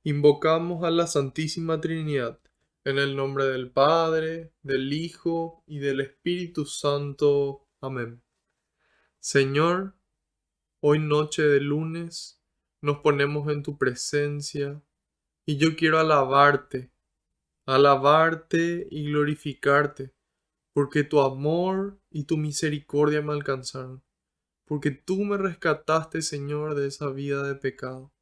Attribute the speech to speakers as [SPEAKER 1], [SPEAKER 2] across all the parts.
[SPEAKER 1] Invocamos a la Santísima Trinidad, en el nombre del Padre, del Hijo y del Espíritu Santo. Amén. Señor, hoy noche de lunes nos ponemos en tu presencia y yo quiero alabarte y glorificarte, porque tu amor y tu misericordia me alcanzaron, porque tú me rescataste, Señor, de esa vida de pecado.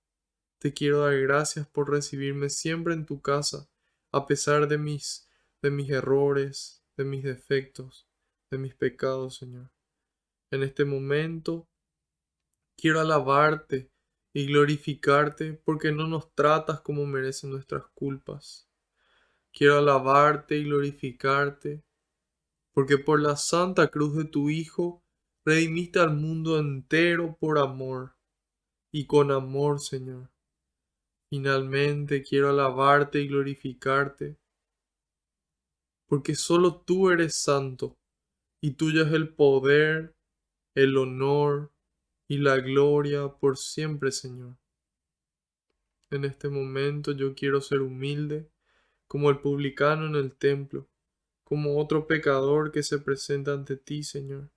[SPEAKER 1] Te quiero dar gracias por recibirme siempre en tu casa, a pesar de mis errores, de mis defectos, de mis pecados, Señor. En este momento quiero alabarte y glorificarte porque no nos tratas como merecen nuestras culpas. Quiero alabarte y glorificarte porque por la santa cruz de tu Hijo redimiste al mundo entero por amor y con amor, Señor. Finalmente quiero alabarte y glorificarte, porque solo tú eres santo, y tuyo es el poder, el honor y la gloria por siempre, Señor. En este momento yo quiero ser humilde, como el publicano en el templo, como otro pecador que se presenta ante ti, Señor.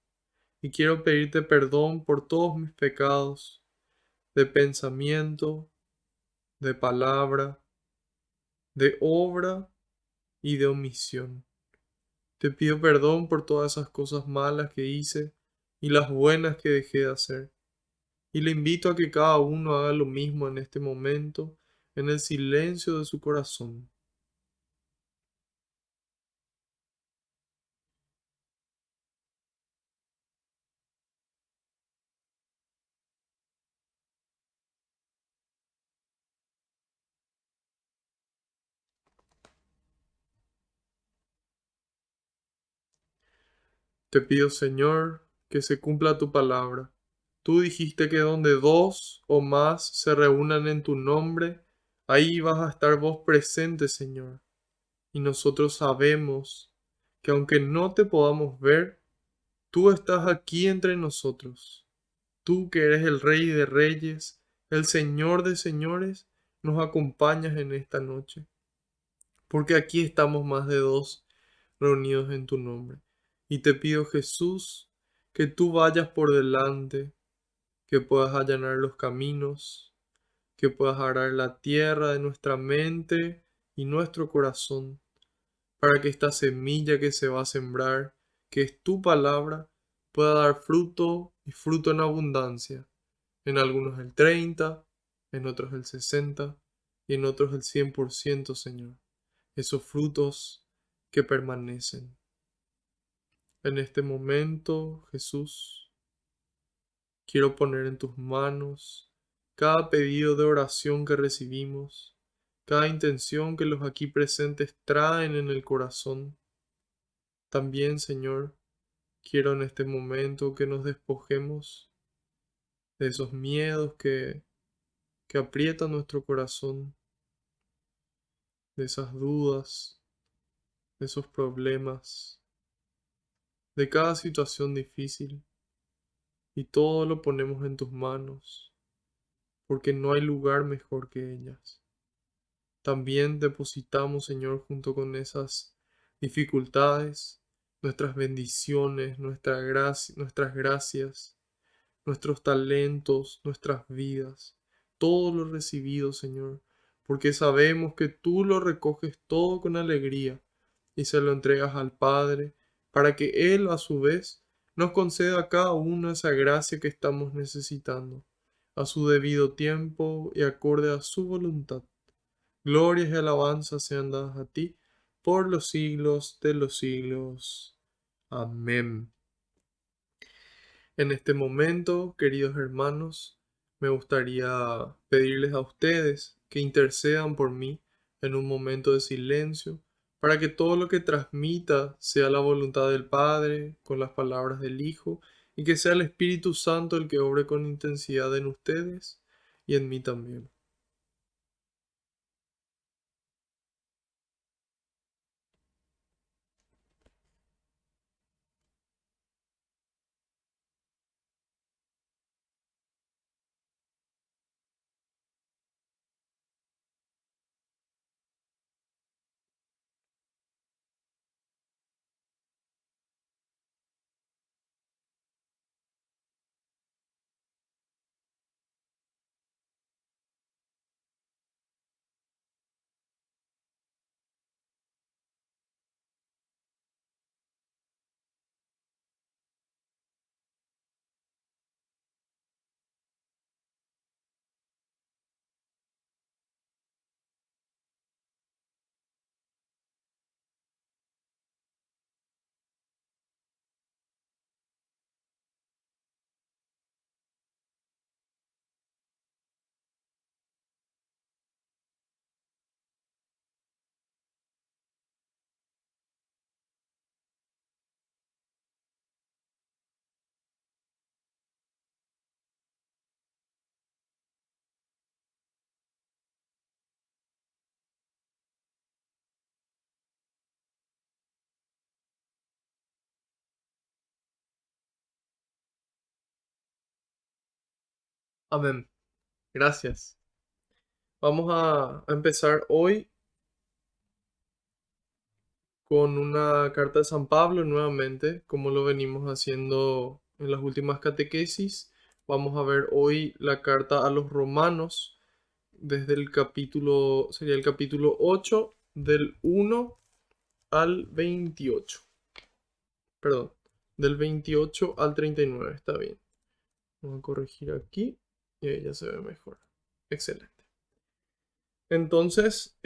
[SPEAKER 1] Y quiero pedirte perdón por todos mis pecados, de pensamiento, de palabra, de obra y de omisión. Te pido perdón por todas esas cosas malas que hice y las buenas que dejé de hacer. Y le invito a que cada uno haga lo mismo en este momento, en el silencio de su corazón. Te pido, Señor, que se cumpla tu palabra. Tú dijiste que donde dos o más se reúnan en tu nombre, ahí vas a estar vos presente, Señor. Y nosotros sabemos que aunque no te podamos ver, tú estás aquí entre nosotros. Tú que eres el Rey de Reyes, el Señor de Señores, nos acompañas en esta noche, porque aquí estamos más de dos reunidos en tu nombre. Y te pido, Jesús, que tú vayas por delante, que puedas allanar los caminos, que puedas arar la tierra de nuestra mente y nuestro corazón, para que esta semilla que se va a sembrar, que es tu palabra, pueda dar fruto y fruto en abundancia. En algunos el 30, en otros el 60 y en otros el 100%, Señor. Esos frutos que permanecen. En este momento, Jesús, quiero poner en tus manos cada pedido de oración que recibimos, cada intención que los aquí presentes traen en el corazón. También, Señor, quiero en este momento que nos despojemos de esos miedos que aprietan nuestro corazón, de esas dudas, de esos problemas, de cada situación difícil, y todo lo ponemos en tus manos, porque no hay lugar mejor que ellas. También depositamos, Señor, junto con esas dificultades, nuestras bendiciones, nuestras gracias, nuestros talentos, nuestras vidas, todo lo recibido, Señor, porque sabemos que tú lo recoges todo con alegría y se lo entregas al Padre, para que Él a su vez nos conceda a cada uno esa gracia que estamos necesitando, a su debido tiempo y acorde a su voluntad. Glorias y alabanzas sean dadas a ti por los siglos de los siglos. Amén. En este momento, queridos hermanos, me gustaría pedirles a ustedes que intercedan por mí en un momento de silencio, para que todo lo que transmita sea la voluntad del Padre con las palabras del Hijo, y que sea el Espíritu Santo el que obre con intensidad en ustedes y en mí también. Amén. Gracias. Vamos a empezar hoy con una carta de San Pablo nuevamente, como lo venimos haciendo en las últimas catequesis. Vamos a ver hoy la carta a los romanos desde el capítulo, sería el capítulo 8 del 1 al 28. Perdón, del 28 al 39, está bien. Vamos a corregir aquí y ahí ya se ve mejor. Excelente. Entonces,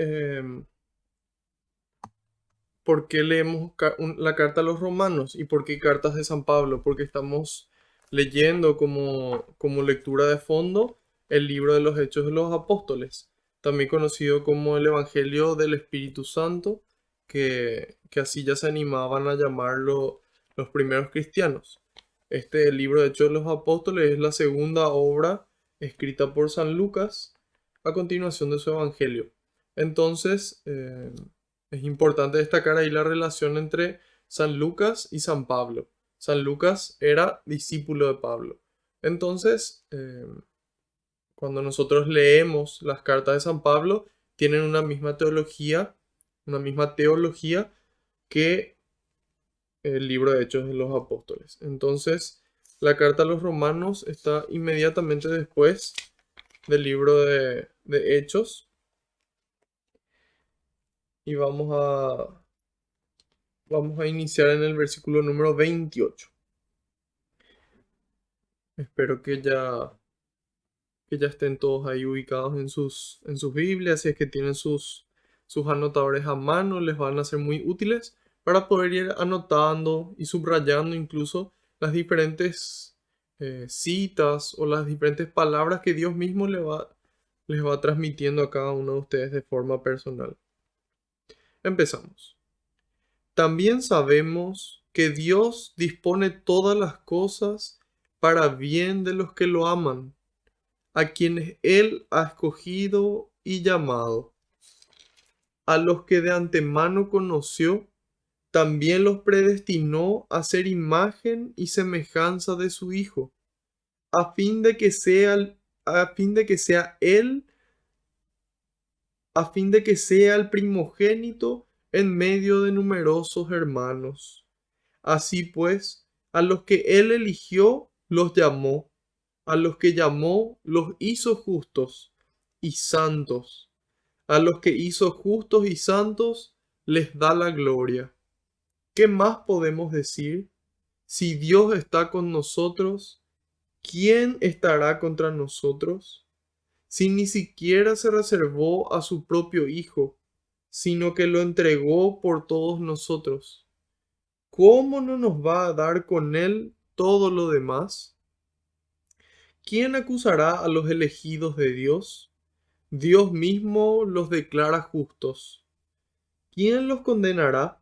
[SPEAKER 1] ¿por qué leemos la carta a los romanos y por qué cartas de San Pablo? Porque estamos leyendo como lectura de fondo el libro de los Hechos de los Apóstoles, también conocido como el Evangelio del Espíritu Santo, que así ya se animaban a llamarlo los primeros cristianos. Este libro de Hechos de los Apóstoles es la segunda obra escrita por San Lucas a continuación de su Evangelio. Entonces, es importante destacar ahí la relación entre San Lucas y San Pablo. San Lucas era discípulo de Pablo. Entonces, cuando nosotros leemos las cartas de San Pablo, tienen una misma teología que el libro de Hechos de los Apóstoles. Entonces, la carta a los romanos está inmediatamente después del libro de Hechos y vamos a iniciar en el versículo número 28. Espero que ya estén todos ahí ubicados en sus Biblias. Si es que tienen sus anotadores a mano, les van a ser muy útiles para poder ir anotando y subrayando incluso las diferentes citas o las diferentes palabras que Dios mismo les va transmitiendo a cada uno de ustedes de forma personal. Empezamos. También sabemos que Dios dispone todas las cosas para bien de los que lo aman, a quienes Él ha escogido y llamado. A los que de antemano conoció, también los predestinó a ser imagen y semejanza de su Hijo, a fin de que sea, a fin de que sea Él, a fin de que sea el primogénito en medio de numerosos hermanos. Así pues, a los que Él eligió, los llamó; a los que llamó, los hizo justos y santos; a los que hizo justos y santos, les da la gloria. ¿Qué más podemos decir? Si Dios está con nosotros, ¿quién estará contra nosotros? Si ni siquiera se reservó a su propio Hijo, sino que lo entregó por todos nosotros, ¿cómo no nos va a dar con Él todo lo demás? ¿Quién acusará a los elegidos de Dios? Dios mismo los declara justos. ¿Quién los condenará?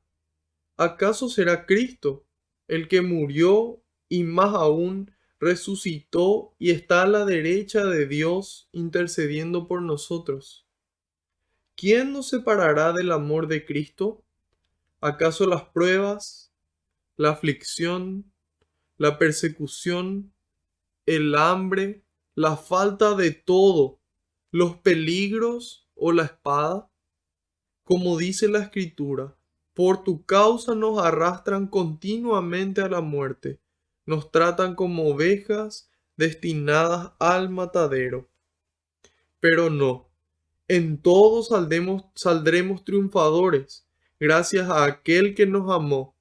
[SPEAKER 1] ¿Acaso será Cristo, el que murió y más aún resucitó y está a la derecha de Dios intercediendo por nosotros? ¿Quién nos separará del amor de Cristo? ¿Acaso las pruebas, la aflicción, la persecución, el hambre, la falta de todo, los peligros o la espada? Como dice la Escritura, por tu causa nos arrastran continuamente a la muerte, nos tratan como ovejas destinadas al matadero. Pero no, en todo saldremos triunfadores, gracias a aquel que nos amó.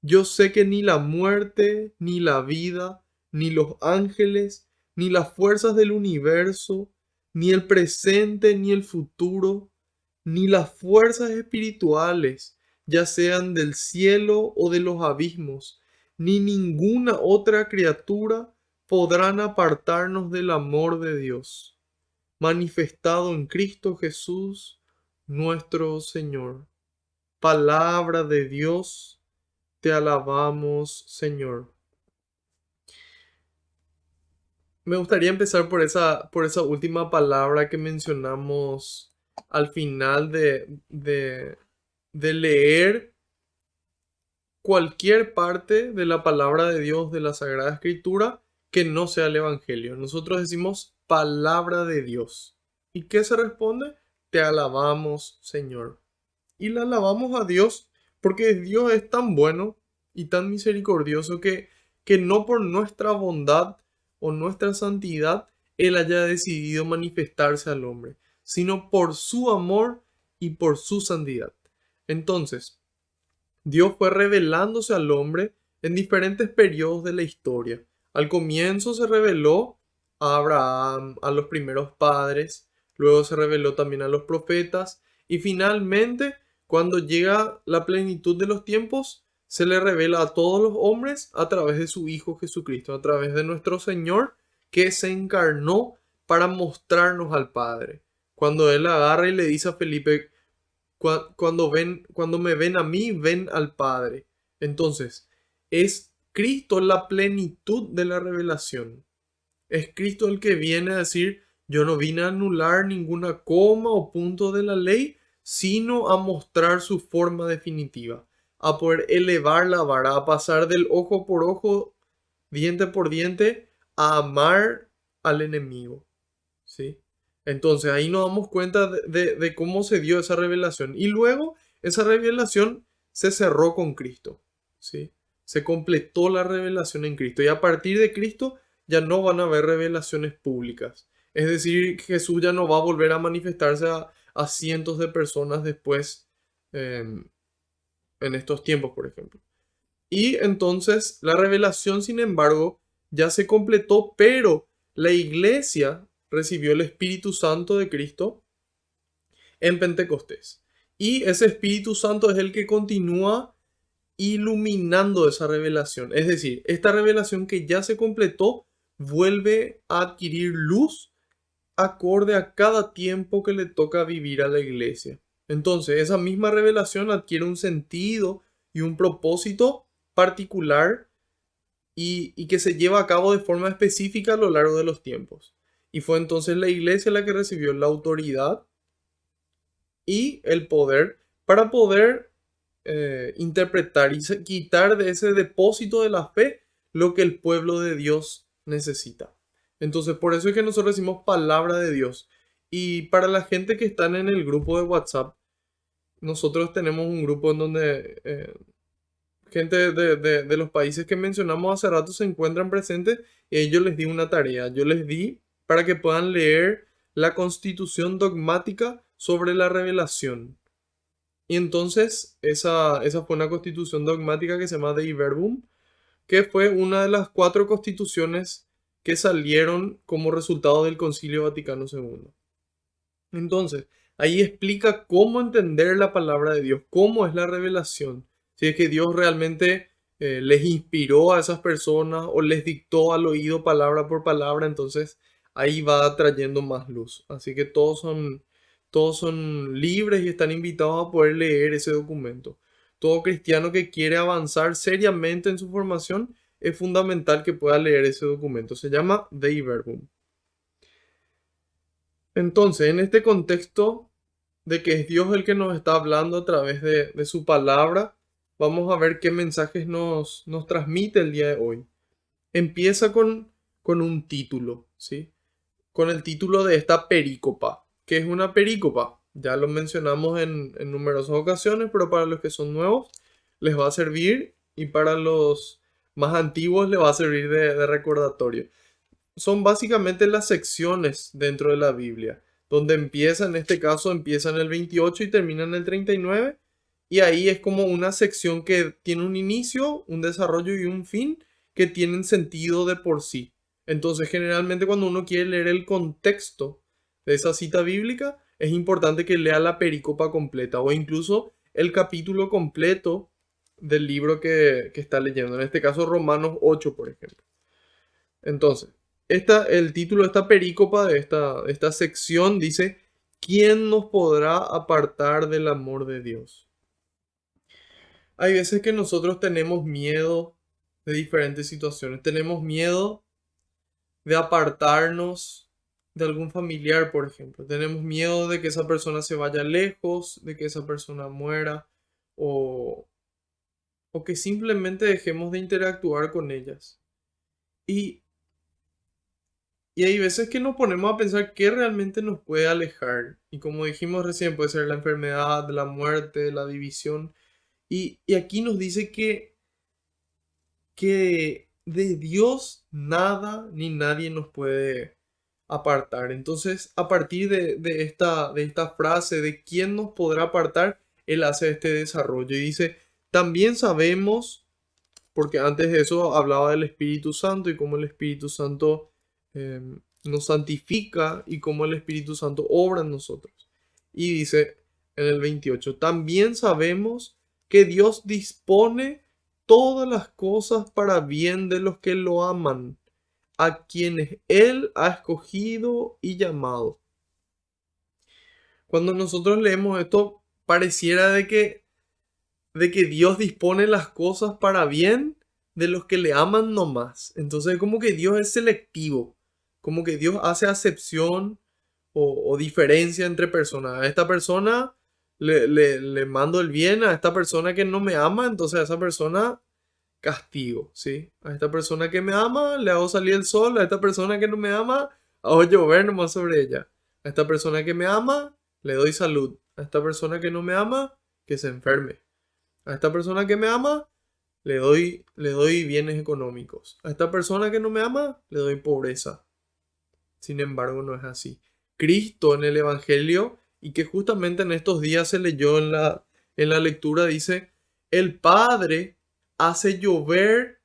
[SPEAKER 1] Yo sé que ni la muerte, ni la vida, ni los ángeles, ni las fuerzas del universo, ni el presente, ni el futuro, ni las fuerzas espirituales, ya sean del cielo o de los abismos, ni ninguna otra criatura podrán apartarnos del amor de Dios, manifestado en Cristo Jesús, nuestro Señor. Palabra de Dios, te alabamos, Señor. Me gustaría empezar por esa última palabra que mencionamos al final de leer cualquier parte de la palabra de Dios de la Sagrada Escritura que no sea el Evangelio. Nosotros decimos palabra de Dios. ¿Y qué se responde? Te alabamos, Señor. Y le alabamos a Dios porque Dios es tan bueno y tan misericordioso que no por nuestra bondad o nuestra santidad Él haya decidido manifestarse al hombre, sino por su amor y por su santidad. Entonces, Dios fue revelándose al hombre en diferentes periodos de la historia. Al comienzo se reveló a Abraham, a los primeros padres, luego se reveló también a los profetas y finalmente, cuando llega la plenitud de los tiempos, se le revela a todos los hombres a través de su Hijo Jesucristo, a través de nuestro Señor que se encarnó para mostrarnos al Padre. Cuando Él agarra y le dice a Felipe, cuando me ven a mí, ven al Padre. Entonces, es Cristo la plenitud de la revelación. Es Cristo el que viene a decir, yo no vine a anular ninguna coma o punto de la ley, sino a mostrar su forma definitiva, a poder elevar la vara, a pasar del ojo por ojo, diente por diente, a amar al enemigo. ¿Sí? Entonces ahí nos damos cuenta de cómo se dio esa revelación. Y luego esa revelación se cerró con Cristo. ¿Sí? Se completó la revelación en Cristo. Y a partir de Cristo ya no van a haber revelaciones públicas. Es decir, Jesús ya no va a volver a manifestarse a cientos de personas después en estos tiempos, por ejemplo. Y entonces la revelación, sin embargo, ya se completó, pero la iglesia recibió el Espíritu Santo de Cristo en Pentecostés. Y ese Espíritu Santo es el que continúa iluminando esa revelación. Es decir, esta revelación que ya se completó vuelve a adquirir luz acorde a cada tiempo que le toca vivir a la iglesia. Entonces, esa misma revelación adquiere un sentido y un propósito particular y que se lleva a cabo de forma específica a lo largo de los tiempos. Y fue entonces la iglesia la que recibió la autoridad y el poder para poder interpretar y quitar de ese depósito de la fe lo que el pueblo de Dios necesita. Entonces, por eso es que nosotros decimos palabra de Dios. Y para la gente que están en el grupo de WhatsApp, nosotros tenemos un grupo en donde gente de los países que mencionamos hace rato se encuentran presentes y yo les di una tarea. Yo les di para que puedan leer la constitución dogmática sobre la revelación. Y entonces esa fue una constitución dogmática que se llama Dei Verbum, que fue una de las 4 constituciones que salieron como resultado del Concilio Vaticano II. Entonces, ahí explica cómo entender la palabra de Dios, cómo es la revelación. Si es que Dios realmente les inspiró a esas personas o les dictó al oído palabra por palabra, entonces ahí va trayendo más luz. Así que todos son libres y están invitados a poder leer ese documento. Todo cristiano que quiere avanzar seriamente en su formación es fundamental que pueda leer ese documento. Se llama Dei Verbum. Entonces, en este contexto de que es Dios el que nos está hablando a través de su palabra, vamos a ver qué mensajes nos transmite el día de hoy. Empieza con un título, ¿sí? Con el título de esta perícopa. ¿Qué es una perícopa? Ya lo mencionamos en numerosas ocasiones, pero para los que son nuevos les va a servir y para los más antiguos les va a servir de recordatorio. Son básicamente las secciones dentro de la Biblia, donde empieza, en este caso, empieza en el 28 y termina en el 39, y ahí es como una sección que tiene un inicio, un desarrollo y un fin que tienen sentido de por sí. Entonces, generalmente cuando uno quiere leer el contexto de esa cita bíblica, es importante que lea la perícopa completa o incluso el capítulo completo del libro que está leyendo. En este caso, Romanos 8, por ejemplo. Entonces, el título de esta perícopa, de esta sección, dice, ¿quién nos podrá apartar del amor de Dios? Hay veces que nosotros tenemos miedo de diferentes situaciones. Tenemos miedo de apartarnos de algún familiar, por ejemplo. Tenemos miedo de que esa persona se vaya lejos, de que esa persona muera o, o que simplemente dejemos de interactuar con ellas. Y Y hay veces que nos ponemos a pensar qué realmente nos puede alejar. Y como dijimos recién, puede ser la enfermedad, la muerte, la división. Y aquí nos dice que de Dios nada ni nadie nos puede apartar. Entonces, a partir de esta frase de quién nos podrá apartar, él hace este desarrollo y dice, también sabemos, porque antes de eso hablaba del Espíritu Santo y cómo el Espíritu Santo eh, nos santifica y cómo el Espíritu Santo obra en nosotros. Y dice en el 28, también sabemos que Dios dispone todas las cosas para bien de los que lo aman, a quienes Él ha escogido y llamado. Cuando nosotros leemos esto, pareciera de que Dios dispone las cosas para bien de los que le aman nomás. Entonces, como que Dios es selectivo, como que Dios hace acepción o diferencia entre personas. A esta persona le mando el bien, a esta persona que no me ama, entonces a esa persona castigo, ¿sí? A esta persona que me ama le hago salir el sol, a esta persona que no me ama hago llover nomás sobre ella. A esta persona que me ama le doy salud. A esta persona que no me ama que se enferme. A esta persona que me ama le doy bienes económicos. A esta persona que no me ama le doy pobreza. Sin embargo, no es así. Cristo en el Evangelio, y que justamente en estos días se leyó en la lectura, dice, el Padre hace llover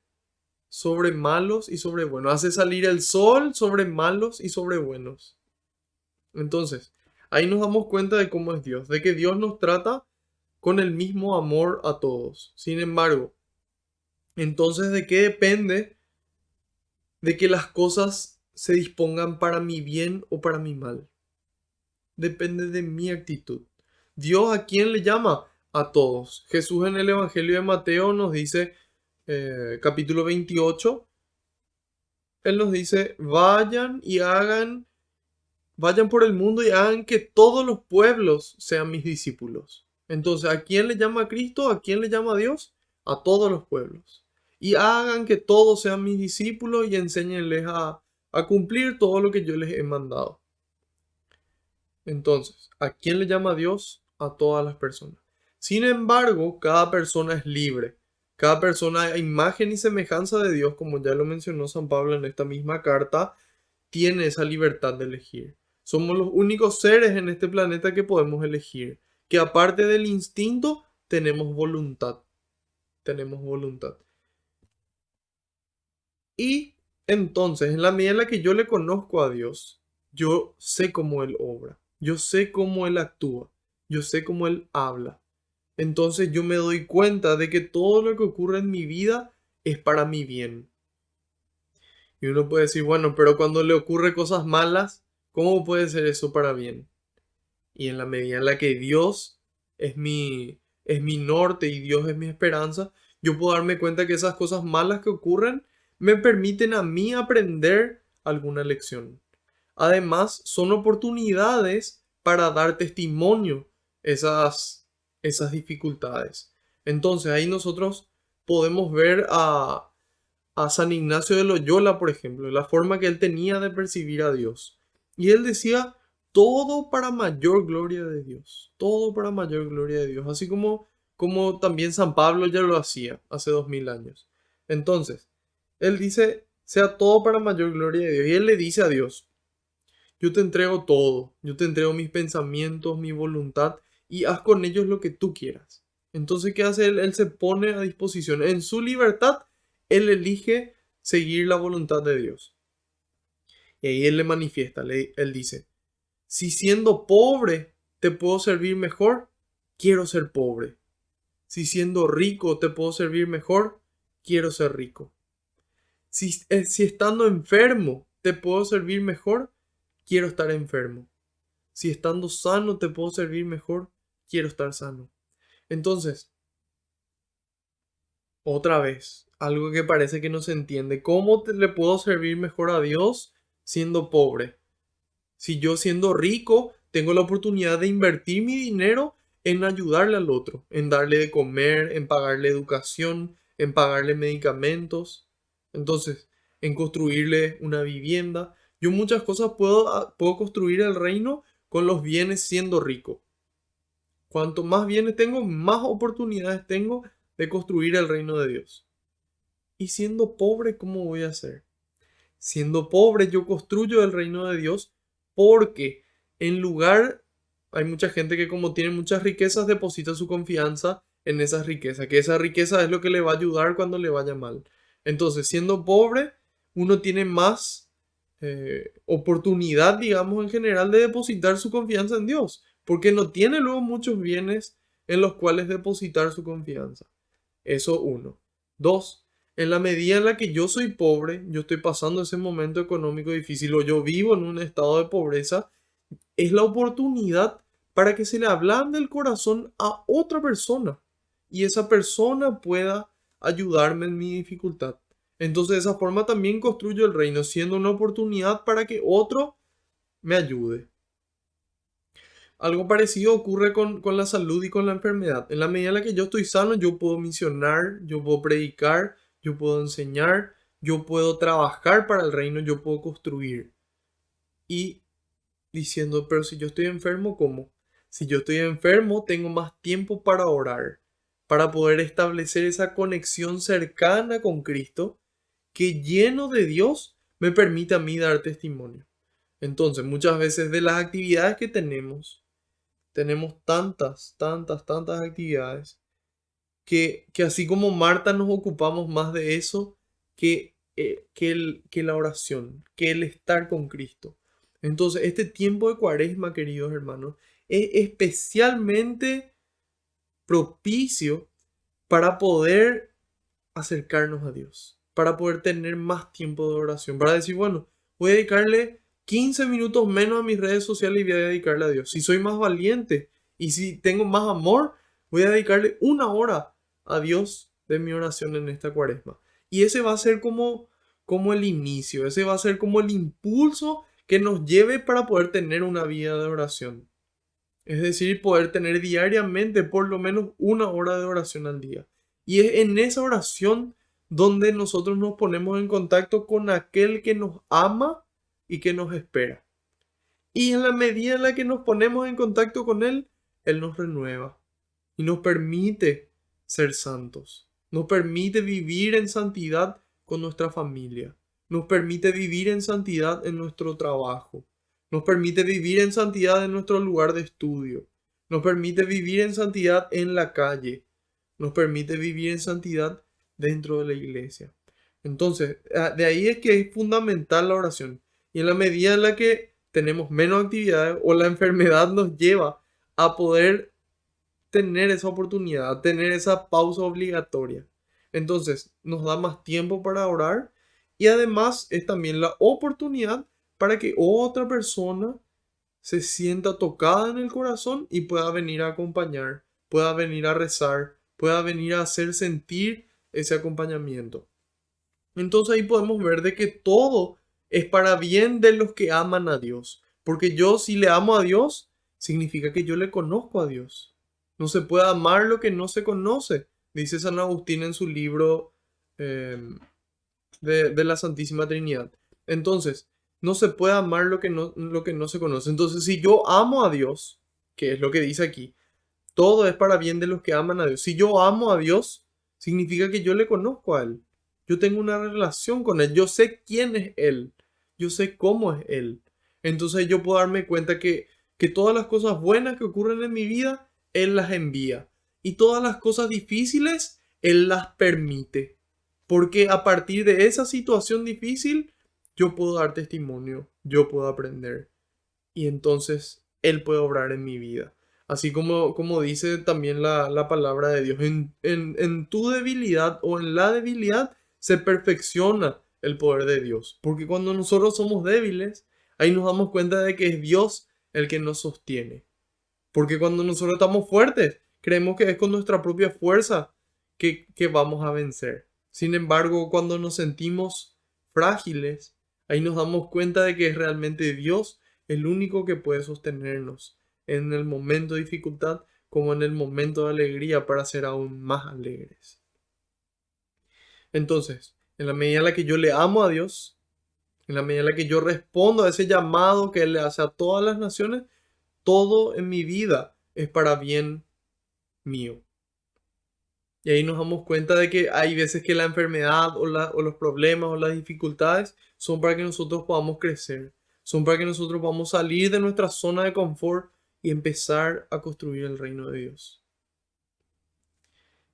[SPEAKER 1] sobre malos y sobre buenos, hace salir el sol sobre malos y sobre buenos. Entonces, ahí nos damos cuenta de cómo es Dios, de que Dios nos trata con el mismo amor a todos. Sin embargo, entonces, ¿de qué depende de que las cosas se dispongan para mi bien o para mi mal? Depende de mi actitud. ¿Dios a quién le llama? A todos. Jesús en el Evangelio de Mateo nos dice, capítulo 28, Él nos dice, vayan por el mundo y hagan que todos los pueblos sean mis discípulos. Entonces, ¿a quién le llama a Cristo? ¿A quién le llama a Dios? A todos los pueblos. Y hagan que todos sean mis discípulos y enséñenles a cumplir todo lo que yo les he mandado. Entonces, ¿a quién le llama a Dios? A todas las personas. Sin embargo, cada persona es libre. Cada persona a imagen y semejanza de Dios, como ya lo mencionó San Pablo en esta misma carta, tiene esa libertad de elegir. Somos los únicos seres en este planeta que podemos elegir, que aparte del instinto, tenemos voluntad. Tenemos voluntad. Y entonces, en la medida en la que yo le conozco a Dios, yo sé cómo Él obra, yo sé cómo Él actúa, yo sé cómo Él habla. Entonces yo me doy cuenta de que todo lo que ocurre en mi vida es para mi bien. Y uno puede decir, bueno, pero cuando le ocurre cosas malas, ¿cómo puede ser eso para bien? Y en la medida en la que Dios es mi norte y Dios es mi esperanza, yo puedo darme cuenta que esas cosas malas que ocurren me permiten a mí aprender alguna lección. Además, son oportunidades para dar testimonio esas dificultades. Entonces, ahí nosotros podemos ver a San Ignacio de Loyola, por ejemplo, la forma que él tenía de percibir a Dios. Y él decía, todo para mayor gloria de Dios, todo para mayor gloria de Dios, así como también San Pablo ya lo hacía hace 2000 años. Entonces, él dice, sea todo para mayor gloria de Dios. Y él le dice a Dios, yo te entrego todo, yo te entrego mis pensamientos, mi voluntad, y haz con ellos lo que tú quieras. Entonces, ¿qué hace él? Él se pone a disposición. En su libertad, él elige seguir la voluntad de Dios. Y ahí él le manifiesta, él dice, si siendo pobre te puedo servir mejor, quiero ser pobre. Si siendo rico te puedo servir mejor, quiero ser rico. Si estando enfermo te puedo servir mejor, quiero estar enfermo. Si estando sano te puedo servir mejor, quiero estar sano. Entonces, otra vez, algo que parece que no se entiende. ¿Cómo le puedo servir mejor a Dios siendo pobre? Si yo siendo rico tengo la oportunidad de invertir mi dinero en ayudarle al otro, en darle de comer, en pagarle educación, en pagarle medicamentos, entonces, en construirle una vivienda. Yo muchas cosas puedo construir el reino con los bienes siendo rico. Cuanto más bienes tengo, más oportunidades tengo de construir el reino de Dios. Y siendo pobre, ¿cómo voy a hacer? Siendo pobre, yo construyo el reino de Dios porque en lugar, hay mucha gente que como tiene muchas riquezas, deposita su confianza en esas riquezas, que esa riqueza es lo que le va a ayudar cuando le vaya mal. Entonces, siendo pobre, uno tiene más oportunidad, digamos, en general de depositar su confianza en Dios, porque no tiene luego muchos bienes en los cuales depositar su confianza. Eso uno. Dos, en la medida en la que yo soy pobre, yo estoy pasando ese momento económico difícil o yo vivo en un estado de pobreza, es la oportunidad para que se le ablande el corazón a otra persona y esa persona pueda ayudarme en mi dificultad. Entonces de esa forma también construyo el reino, siendo una oportunidad para que otro me ayude. Algo parecido ocurre con la salud y con la enfermedad. En la medida en la que yo estoy sano, yo puedo misionar, yo puedo predicar, yo puedo enseñar, yo puedo trabajar para el reino, yo puedo construir. Y diciendo, pero si yo estoy enfermo, ¿cómo? Si yo estoy enfermo, tengo más tiempo para orar, para poder establecer esa conexión cercana con Cristo que lleno de Dios me permite a mí dar testimonio. Entonces, muchas veces de las actividades que tenemos tantas actividades que así como Marta nos ocupamos más de eso que la oración, que el estar con Cristo. Entonces, este tiempo de Cuaresma, queridos hermanos, es especialmente propicio para poder acercarnos a Dios, para poder tener más tiempo de oración, para decir, bueno, voy a dedicarle 15 minutos menos a mis redes sociales y voy a dedicarle a Dios. Si soy más valiente y si tengo más amor, voy a dedicarle una hora a Dios de mi oración en esta cuaresma. Y ese va a ser como el inicio, ese va a ser como el impulso que nos lleve para poder tener una vida de oración. Es decir, poder tener diariamente por lo menos una hora de oración al día. Y es en esa oración donde nosotros nos ponemos en contacto con aquel que nos ama y que nos espera. Y en la medida en la que nos ponemos en contacto con Él, Él nos renueva y nos permite ser santos. Nos permite vivir en santidad con nuestra familia. Nos permite vivir en santidad en nuestro trabajo. Nos permite vivir en santidad en nuestro lugar de estudio. Nos permite vivir en santidad en la calle. Nos permite vivir en santidad dentro de la iglesia. Entonces, de ahí es que es fundamental la oración. Y en la medida en la que tenemos menos actividades o la enfermedad nos lleva a poder tener esa oportunidad, tener esa pausa obligatoria. Entonces, nos da más tiempo para orar y además es también la oportunidad para que otra persona se sienta tocada en el corazón y pueda venir a acompañar, pueda venir a rezar, pueda venir a hacer sentir ese acompañamiento. Entonces ahí podemos ver de que todo es para bien de los que aman a Dios. Porque yo si le amo a Dios, significa que yo le conozco a Dios. No se puede amar lo que no se conoce, dice San Agustín en su libro de la Santísima Trinidad. Entonces, no se puede amar lo que no se conoce. Entonces, si yo amo a Dios, que es lo que dice aquí, todo es para bien de los que aman a Dios. Si yo amo a Dios, significa que yo le conozco a Él. Yo tengo una relación con Él. Yo sé quién es Él. Yo sé cómo es Él. Entonces yo puedo darme cuenta que todas las cosas buenas que ocurren en mi vida, Él las envía. Y todas las cosas difíciles, Él las permite. Porque a partir de esa situación difícil, yo puedo dar testimonio. Yo puedo aprender. Y entonces Él puede obrar en mi vida. Así como dice también la palabra de Dios, en tu debilidad o en la debilidad se perfecciona el poder de Dios. Porque cuando nosotros somos débiles, ahí nos damos cuenta de que es Dios el que nos sostiene. Porque cuando nosotros estamos fuertes, creemos que es con nuestra propia fuerza que vamos a vencer. Sin embargo, cuando nos sentimos frágiles, ahí nos damos cuenta de que es realmente Dios el único que puede sostenernos en el momento de dificultad como en el momento de alegría para ser aún más alegres. Entonces, en la medida en la que yo le amo a Dios, En la medida en la que yo respondo a ese llamado que Él le hace a todas las naciones, todo en mi vida es para bien mío. Y ahí nos damos cuenta de que hay veces que la enfermedad o los problemas o las dificultades son para que nosotros podamos crecer, son para que nosotros podamos salir de nuestra zona de confort y empezar a construir el reino de Dios.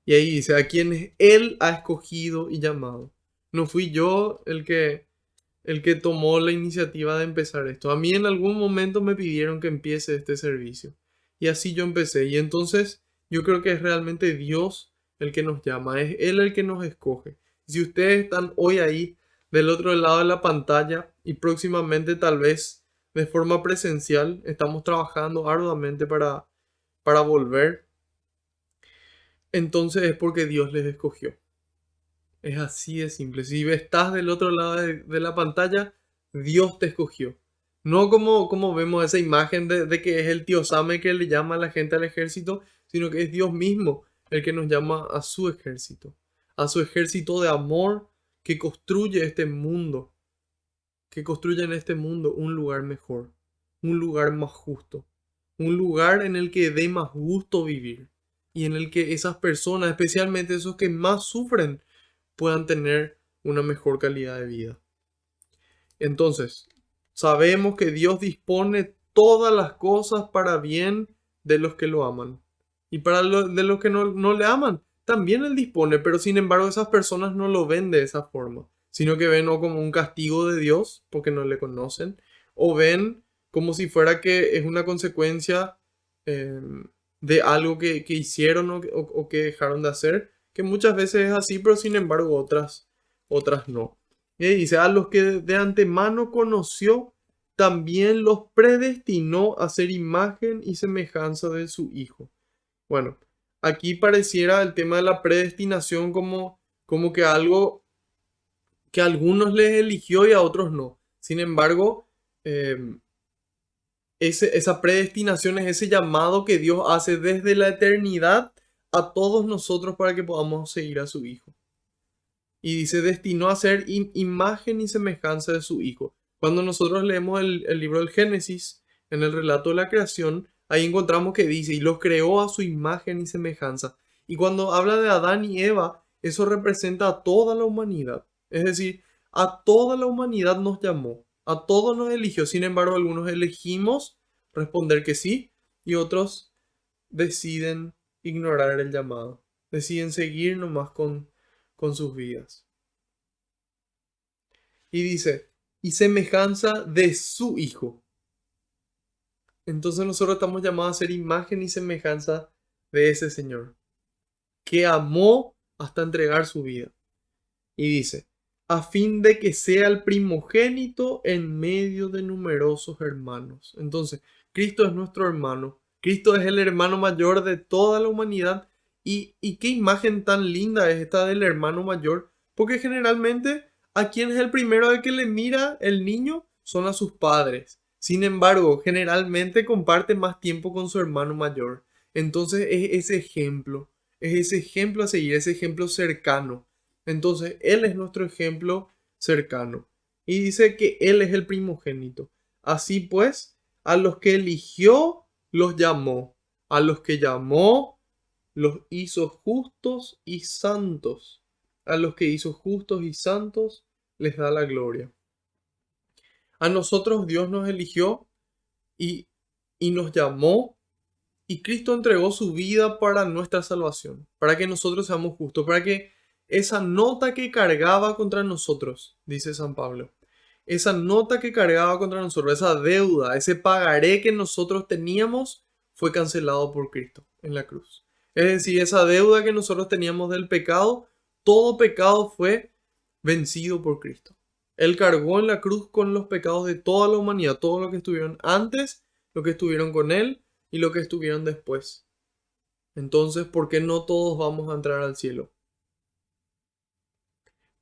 [SPEAKER 1] Y ahí dice, a quienes Él ha escogido y llamado. No fui yo el que tomó la iniciativa de empezar esto. A mí en algún momento me pidieron que empiece este servicio. Y así yo empecé. Y entonces yo creo que es realmente Dios el que nos llama. Es Él el que nos escoge. Si ustedes están hoy ahí del otro lado de la pantalla y próximamente tal vez de forma presencial, estamos trabajando arduamente para volver. Entonces es porque Dios les escogió. Es así de simple. Si estás del otro lado de la pantalla, Dios te escogió. No como vemos esa imagen de que es el tío Sam que le llama a la gente al ejército, sino que es Dios mismo el que nos llama a su ejército de amor que construye este mundo, que construye en este mundo un lugar mejor, un lugar más justo, un lugar en el que dé más gusto vivir y en el que esas personas, especialmente esos que más sufren, puedan tener una mejor calidad de vida. Entonces, sabemos que Dios dispone todas las cosas para bien de los que lo aman. Y de los que no le aman, también Él dispone, pero sin embargo esas personas no lo ven de esa forma, sino que ven o como un castigo de Dios porque no le conocen, o ven como si fuera que es una consecuencia eh, de algo que hicieron o que dejaron de hacer, que muchas veces es así, pero sin embargo otras no. Y dice, a los que de antemano conoció, también los predestinó a ser imagen y semejanza de su Hijo. Bueno, aquí pareciera el tema de la predestinación como que algo que a algunos les eligió y a otros no. Sin embargo, eh, esa predestinación es ese llamado que Dios hace desde la eternidad a todos nosotros para que podamos seguir a su Hijo. Y dice, destinó a ser imagen y semejanza de su Hijo. Cuando nosotros leemos el libro del Génesis, en el relato de la creación, ahí encontramos que dice, y los creó a su imagen y semejanza. Y cuando habla de Adán y Eva, eso representa a toda la humanidad. Es decir, a toda la humanidad nos llamó, a todos nos eligió. Sin embargo, algunos elegimos responder que sí y otros deciden ignorar el llamado, deciden seguir nomás con sus vidas. Y dice, y semejanza de su Hijo. Entonces nosotros estamos llamados a ser imagen y semejanza de ese Señor, que amó hasta entregar su vida. Y dice, a fin de que sea el primogénito en medio de numerosos hermanos. Entonces, Cristo es nuestro hermano. Cristo es el hermano mayor de toda la humanidad. Y qué imagen tan linda es esta del hermano mayor. Porque generalmente a quien es el primero al que le mira el niño son a sus padres. Sin embargo, generalmente comparte más tiempo con su hermano mayor. Entonces es ese ejemplo a seguir, ese ejemplo cercano. Entonces, Él es nuestro ejemplo cercano. Y dice que Él es el primogénito. Así pues, a los que eligió, los llamó. A los que llamó, los hizo justos y santos. A los que hizo justos y santos, les da la gloria. A nosotros Dios nos eligió y, y nos llamó. Y Cristo entregó su vida para nuestra salvación, para que nosotros seamos justos, para que esa nota que cargaba contra nosotros, dice San Pablo, esa nota que cargaba contra nosotros, esa deuda, ese pagaré que nosotros teníamos, fue cancelado por Cristo en la cruz. Es decir, esa deuda que nosotros teníamos del pecado, todo pecado fue vencido por Cristo. Él cargó en la cruz con los pecados de toda la humanidad, todos los que estuvieron antes, los que estuvieron con Él y los que estuvieron después. Entonces, ¿por qué no todos vamos a entrar al cielo?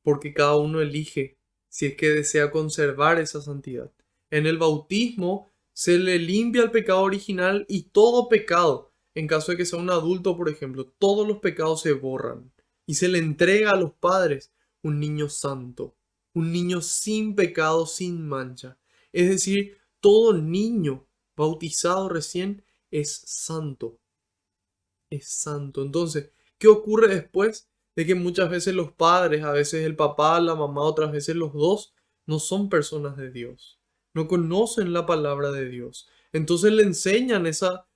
[SPEAKER 1] Porque cada uno elige si es que desea conservar esa santidad. En el bautismo se le limpia el pecado original y todo pecado, en caso de que sea un adulto, por ejemplo, todos los pecados se borran y se le entrega a los padres un niño santo, un niño sin pecado, sin mancha. Es decir, todo niño bautizado recién es santo, es santo. Entonces, ¿qué ocurre después? De que muchas veces los padres, a veces el papá, la mamá, otras veces los dos, no son personas de Dios, no conocen la palabra de Dios. Entonces le enseñan esa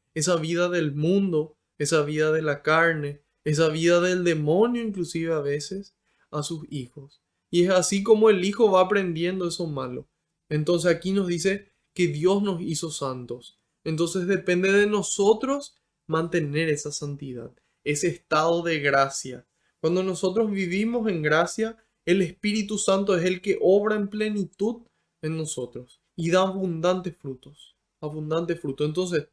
[SPEAKER 1] vida del mundo, esa vida de la carne, esa vida del demonio inclusive a veces a sus hijos. Y es así como el hijo va aprendiendo eso malo. Entonces aquí nos dice que Dios nos hizo santos. Entonces depende de nosotros mantener esa santidad, ese estado de gracia. Cuando nosotros vivimos en gracia, el Espíritu Santo es el que obra en plenitud en nosotros y da abundantes frutos, abundantes frutos. Entonces,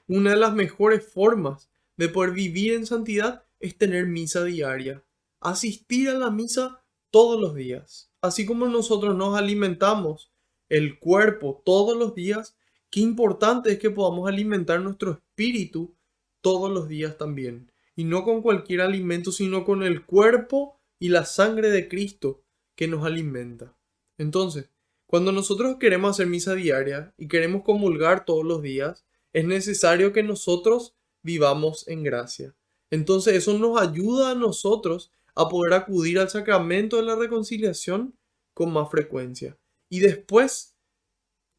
[SPEAKER 1] una de las mejores formas de poder vivir en santidad es tener misa diaria, asistir a la misa todos los días. Así como nosotros nos alimentamos el cuerpo todos los días, qué importante es que podamos alimentar nuestro espíritu todos los días también. Y no con cualquier alimento, sino con el cuerpo y la sangre de Cristo que nos alimenta. Entonces, cuando nosotros queremos hacer misa diaria y queremos comulgar todos los días, es necesario que nosotros vivamos en gracia. Entonces eso nos ayuda a nosotros a poder acudir al sacramento de la reconciliación con más frecuencia. Y después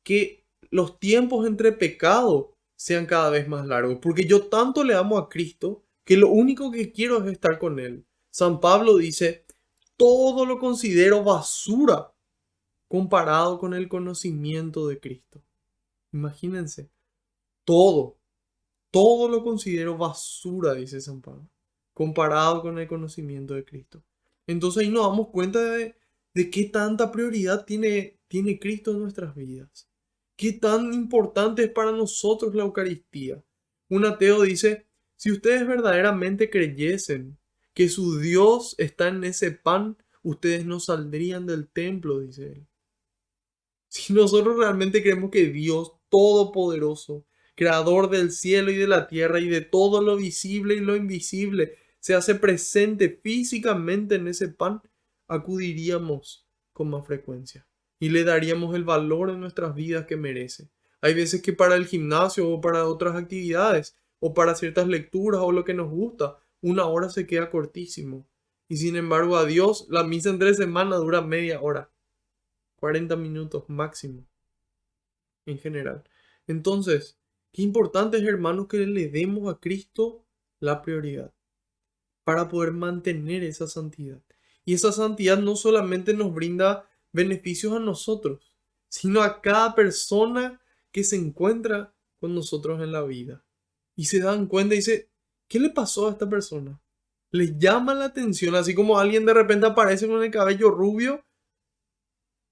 [SPEAKER 1] que los tiempos entre pecado sean cada vez más largos, porque yo tanto le amo a Cristo que lo único que quiero es estar con Él. San Pablo dice, todo lo considero basura comparado con el conocimiento de Cristo. Imagínense, todo, todo lo considero basura, dice San Pablo, comparado con el conocimiento de Cristo. Entonces ahí nos damos cuenta de qué tanta prioridad tiene Cristo en nuestras vidas. Qué tan importante es para nosotros la Eucaristía. Un ateo dice, si ustedes verdaderamente creyesen que su Dios está en ese pan, ustedes no saldrían del templo, dice él. Si nosotros realmente creemos que Dios Todopoderoso, Creador del cielo y de la tierra y de todo lo visible y lo invisible, se hace presente físicamente en ese pan, acudiríamos con más frecuencia y le daríamos el valor en nuestras vidas que merece. Hay veces que para el gimnasio o para otras actividades o para ciertas lecturas o lo que nos gusta, una hora se queda cortísimo. Y sin embargo a Dios la misa en 3 semanas dura media hora. 40 minutos máximo en general. Entonces, qué importante es, hermanos, que le demos a Cristo la prioridad para poder mantener esa santidad. Y esa santidad no solamente nos brinda beneficios a nosotros, sino a cada persona que se encuentra con nosotros en la vida. Y se dan cuenta y dice, ¿qué le pasó a esta persona? Les llama la atención, así como alguien de repente aparece con el cabello rubio,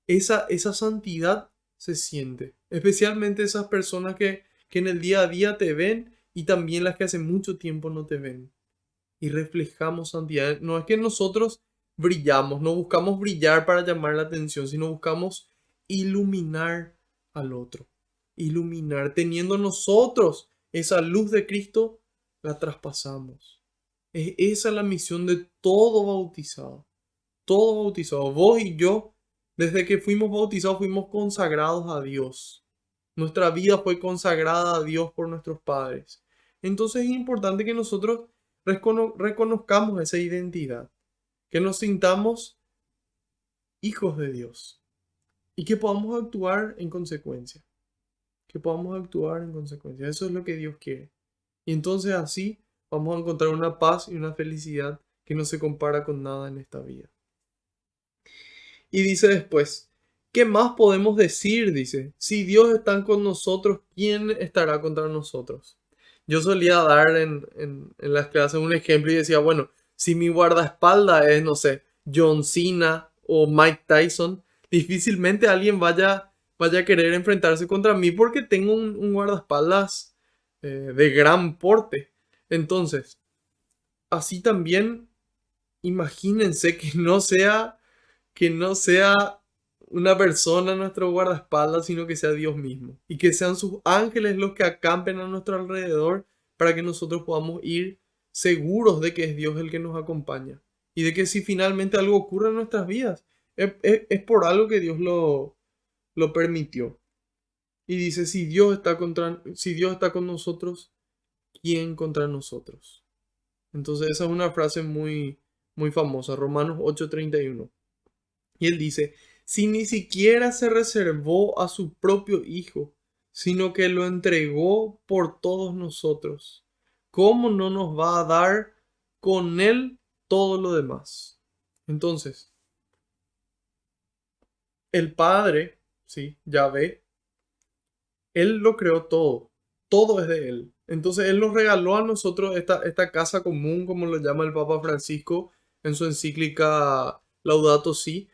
[SPEAKER 1] esa santidad se siente. Especialmente esas personas que en el día a día te ven y también las que hace mucho tiempo no te ven. Y reflejamos santidad. No es que nosotros brillamos, no buscamos brillar para llamar la atención, sino buscamos iluminar al otro. Iluminar. Teniendo nosotros esa luz de Cristo, la traspasamos. Es esa la misión de todo bautizado. Todo bautizado. Vos y yo, desde que fuimos bautizados, fuimos consagrados a Dios. Nuestra vida fue consagrada a Dios por nuestros padres. Entonces es importante que nosotros reconozcamos esa identidad, que nos sintamos hijos de Dios y que podamos actuar en consecuencia. Que podamos actuar en consecuencia. Eso es lo que Dios quiere. Y entonces así vamos a encontrar una paz y una felicidad que no se compara con nada en esta vida. Y dice después, ¿qué más podemos decir? Dice, si Dios está con nosotros, ¿quién estará contra nosotros? Yo solía dar en las clases un ejemplo y decía, bueno, si mi guardaespaldas es, no sé, John Cena o Mike Tyson, difícilmente alguien vaya a querer enfrentarse contra mí porque tengo un guardaespaldas de gran porte. Entonces, así también, imagínense que no sea una persona nuestro guardaespaldas, sino que sea Dios mismo. Y que sean sus ángeles los que acampen a nuestro alrededor para que nosotros podamos ir seguros de que es Dios el que nos acompaña. Y de que si finalmente algo ocurre en nuestras vidas, Es por algo que Dios lo permitió. Y dice, si Dios está con nosotros, ¿quién contra nosotros? Entonces esa es una frase muy, muy famosa, Romanos 8:31. Y él dice, si ni siquiera se reservó a su propio Hijo, sino que lo entregó por todos nosotros, ¿cómo no nos va a dar con él todo lo demás? Entonces, el Padre, sí, Yahvé, él lo creó todo, todo es de él. Entonces él nos regaló a nosotros esta casa común, como lo llama el Papa Francisco en su encíclica Laudato Si.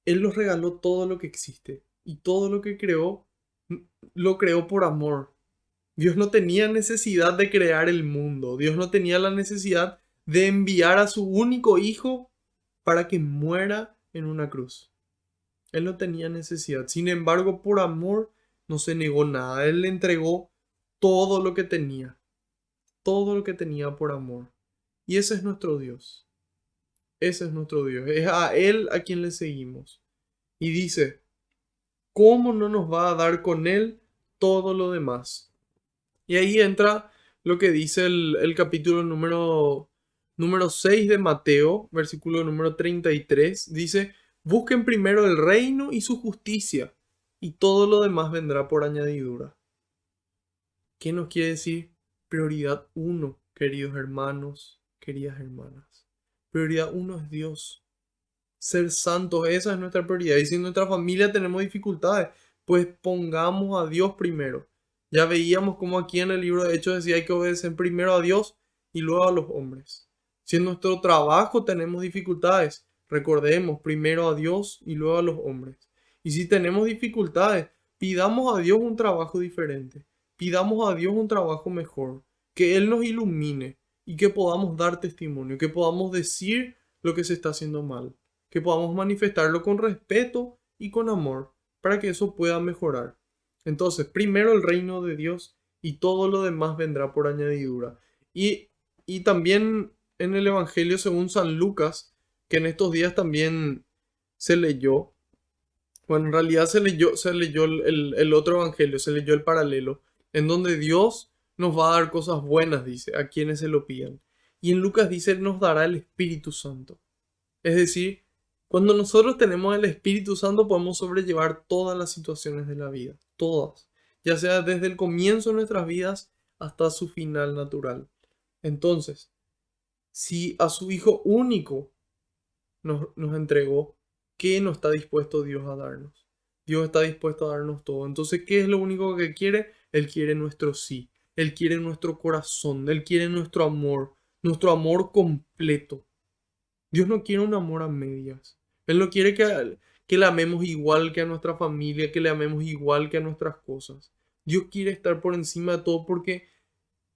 [SPEAKER 1] Él nos regaló todo lo que existe y todo lo que creó, lo creó por amor. Dios no tenía necesidad de crear el mundo. Dios no tenía la necesidad de enviar a su único hijo para que muera en una cruz. Él no tenía necesidad. Sin embargo, por amor no se negó nada. Él le entregó todo lo que tenía por amor. Y ese es nuestro Dios. Ese es nuestro Dios. Es a Él a quien le seguimos. Y dice, ¿cómo no nos va a dar con Él todo lo demás? Y ahí entra lo que dice el capítulo número 6 de Mateo, versículo número 33. Dice, busquen primero el reino y su justicia, y todo lo demás vendrá por añadidura. ¿Qué nos quiere decir? Prioridad uno, queridos hermanos, queridas hermanas. Prioridad uno es Dios. Ser santos, esa es nuestra prioridad. Y si en nuestra familia tenemos dificultades, pues pongamos a Dios primero. Ya veíamos como aquí en el libro de Hechos decía hay que obedecer primero a Dios y luego a los hombres. Si en nuestro trabajo tenemos dificultades, recordemos primero a Dios y luego a los hombres. Y si tenemos dificultades, pidamos a Dios un trabajo diferente. Pidamos a Dios un trabajo mejor. Que Él nos ilumine y que podamos dar testimonio, que podamos decir lo que se está haciendo mal, que podamos manifestarlo con respeto y con amor para que eso pueda mejorar. Entonces, primero el reino de Dios y todo lo demás vendrá por añadidura. Y también en el Evangelio según San Lucas, que en estos días también se leyó, bueno, en realidad se leyó el otro Evangelio, se leyó el paralelo, en donde Dios nos va a dar cosas buenas, dice, a quienes se lo pidan. Y en Lucas dice, nos dará el Espíritu Santo. Es decir, cuando nosotros tenemos el Espíritu Santo podemos sobrellevar todas las situaciones de la vida, todas, ya sea desde el comienzo de nuestras vidas hasta su final natural. Entonces, si a su Hijo único nos entregó, ¿qué no está dispuesto Dios a darnos? Dios está dispuesto a darnos todo. Entonces, ¿qué es lo único que quiere? Él quiere nuestro sí, Él quiere nuestro corazón, Él quiere nuestro amor completo. Dios no quiere un amor a medias. Él no quiere que le amemos igual que a nuestra familia, que le amemos igual que a nuestras cosas. Dios quiere estar por encima de todo porque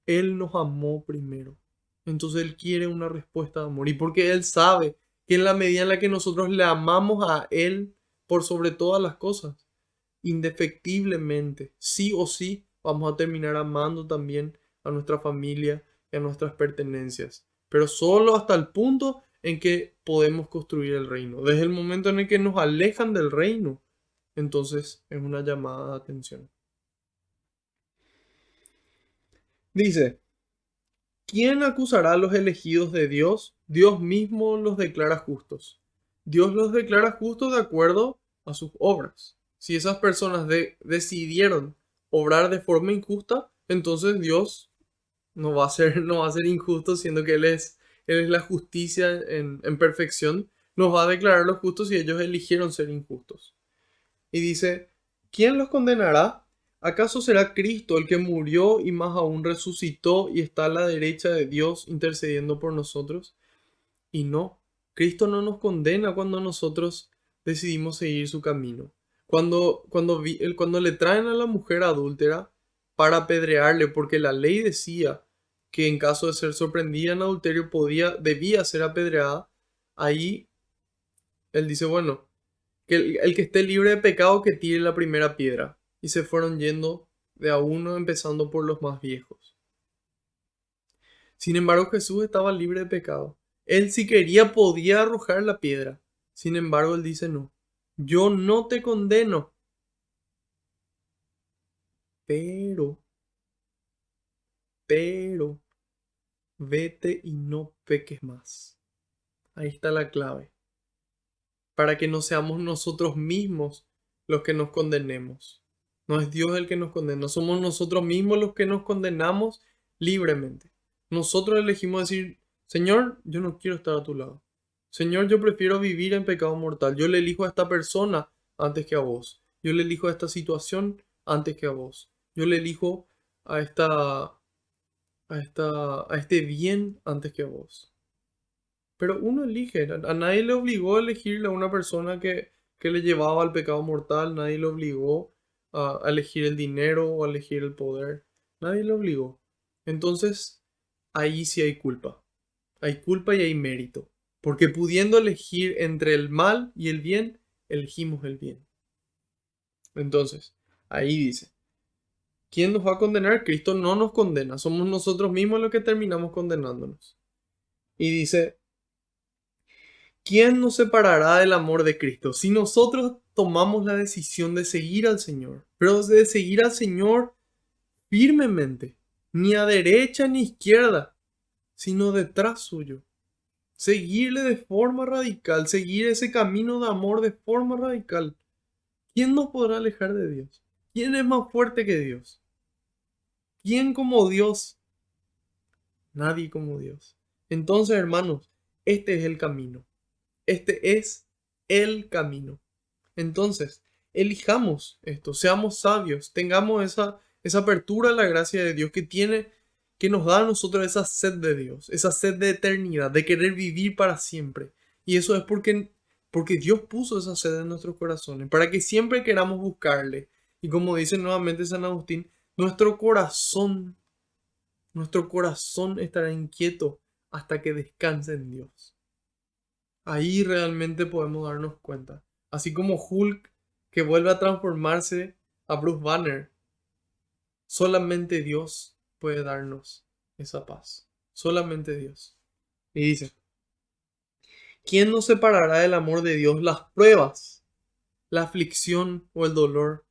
[SPEAKER 1] Él nos amó primero. Entonces Él quiere una respuesta de amor. Y porque Él sabe que en la medida en la que nosotros le amamos a Él por sobre todas las cosas, indefectiblemente, sí o sí, vamos a terminar amando también a nuestra familia y a nuestras pertenencias. Pero solo hasta el punto en que podemos construir el reino. Desde el momento en el que nos alejan del reino, entonces es una llamada de atención. Dice, ¿quién acusará a los elegidos de Dios? Dios mismo los declara justos. Dios los declara justos de acuerdo a sus obras. Si esas personas decidieron obrar de forma injusta, entonces Dios no va a ser injusto, siendo que Él es la justicia en perfección. Nos va a declarar los justos si ellos eligieron ser injustos. Y dice, ¿quién los condenará? ¿Acaso será Cristo el que murió y más aún resucitó y está a la derecha de Dios intercediendo por nosotros? Y no, Cristo no nos condena cuando nosotros decidimos seguir su camino. Cuando le traen a la mujer adúltera para apedrearle, porque la ley decía que en caso de ser sorprendida en adulterio debía ser apedreada, ahí él dice, bueno, que el que esté libre de pecado que tire la primera piedra. Y se fueron yendo de a uno, empezando por los más viejos. Sin embargo, Jesús estaba libre de pecado. Él si quería podía arrojar la piedra, Sin embargo, él dice no. Yo no te condeno, pero, pero, vete y no peques más. Ahí está la clave. Para que no seamos nosotros mismos los que nos condenemos. No es Dios el que nos condena, somos nosotros mismos los que nos condenamos libremente. Nosotros elegimos decir, Señor, yo no quiero estar a tu lado. Señor, yo prefiero vivir en pecado mortal. Yo le elijo a esta persona antes que a vos. Yo le elijo a esta situación antes que a vos. Yo le elijo a a este bien antes que a vos. Pero uno elige, a nadie le obligó a elegirle a una persona que le llevaba al pecado mortal, nadie le obligó a elegir el dinero o a elegir el poder, nadie le obligó. Entonces, ahí sí hay culpa y hay mérito, porque pudiendo elegir entre el mal y el bien, elegimos el bien. Entonces, ahí dice, ¿quién nos va a condenar? Cristo no nos condena, somos nosotros mismos los que terminamos condenándonos. Y dice, ¿quién nos separará del amor de Cristo? Si nosotros tomamos la decisión de seguir al Señor, pero de seguir al Señor firmemente, ni a derecha ni a izquierda, sino detrás suyo. Seguirle de forma radical, seguir ese camino de amor de forma radical. ¿Quién nos podrá alejar de Dios? ¿Quién es más fuerte que Dios? ¿Quién como Dios? Nadie como Dios. Entonces, hermanos, este es el camino. Este es el camino. Entonces, elijamos esto, seamos sabios, tengamos esa apertura a la gracia de Dios que nos da a nosotros esa sed de Dios, esa sed de eternidad, de querer vivir para siempre. Y eso es porque Dios puso esa sed en nuestros corazones, para que siempre queramos buscarle. Y como dice nuevamente San Agustín, nuestro corazón estará inquieto hasta que descanse en Dios. Ahí realmente podemos darnos cuenta. Así como Hulk que vuelve a transformarse a Bruce Banner, solamente Dios puede darnos esa paz. Solamente Dios. Y dice, ¿quién nos separará del amor de Dios? Las pruebas, la aflicción o el dolor,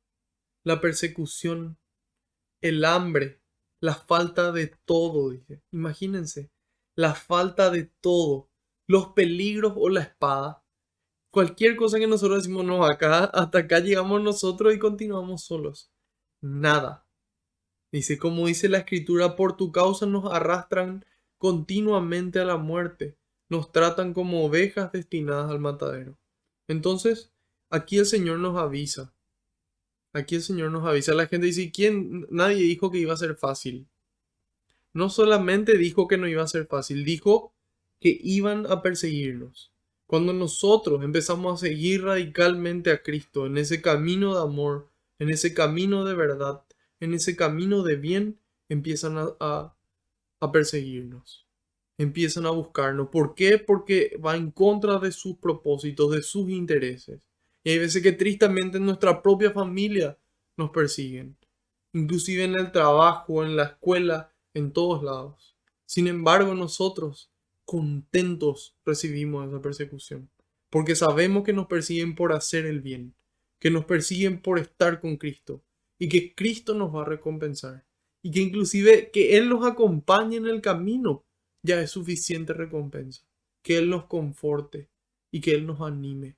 [SPEAKER 1] la persecución, el hambre, la falta de todo, dice. Imagínense, la falta de todo, los peligros o la espada. Cualquier cosa que nosotros decimos, no, acá, hasta acá llegamos nosotros y continuamos solos. Nada. Dice, como dice la escritura, por tu causa nos arrastran continuamente a la muerte. Nos tratan como ovejas destinadas al matadero. Entonces, aquí el Señor nos avisa. Aquí el Señor nos avisa. La gente dice, ¿quién? Nadie dijo que iba a ser fácil. No solamente dijo que no iba a ser fácil, dijo que iban a perseguirnos. Cuando nosotros empezamos a seguir radicalmente a Cristo en ese camino de amor, en ese camino de verdad, en ese camino de bien, empiezan a perseguirnos. Empiezan a buscarnos. ¿Por qué? Porque va en contra de sus propósitos, de sus intereses. Y hay veces que tristemente en nuestra propia familia nos persiguen. Inclusive en el trabajo, en la escuela, en todos lados. Sin embargo, nosotros contentos recibimos esa persecución. Porque sabemos que nos persiguen por hacer el bien. Que nos persiguen por estar con Cristo. Y que Cristo nos va a recompensar. Y que inclusive que Él nos acompañe en el camino ya es suficiente recompensa. Que Él nos conforte y que Él nos anime.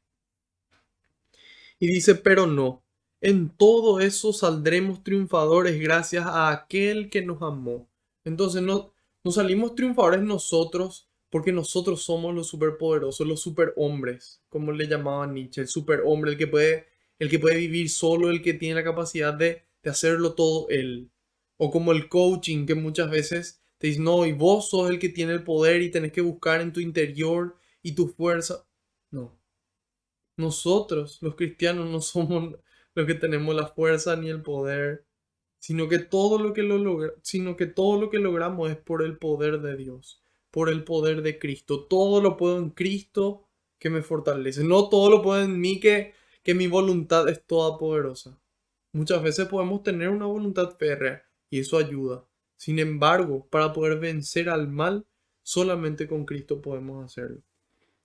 [SPEAKER 1] Y dice, pero no, en todo eso saldremos triunfadores gracias a aquel que nos amó. Entonces no salimos triunfadores nosotros porque nosotros somos los superpoderosos, los superhombres, como le llamaba Nietzsche, el superhombre, el que puede vivir solo, el que tiene la capacidad de hacerlo todo él. O como el coaching que muchas veces te dice, no, y vos sos el que tiene el poder y tenés que buscar en tu interior y tu fuerza. No. Nosotros, los cristianos, no somos los que tenemos la fuerza ni el poder, sino que sino que todo lo que logramos es por el poder de Dios, por el poder de Cristo. Todo lo puedo en Cristo que me fortalece. No todo lo puedo en mí que mi voluntad es toda poderosa. Muchas veces podemos tener una voluntad férrea y eso ayuda. Sin embargo, para poder vencer al mal, solamente con Cristo podemos hacerlo.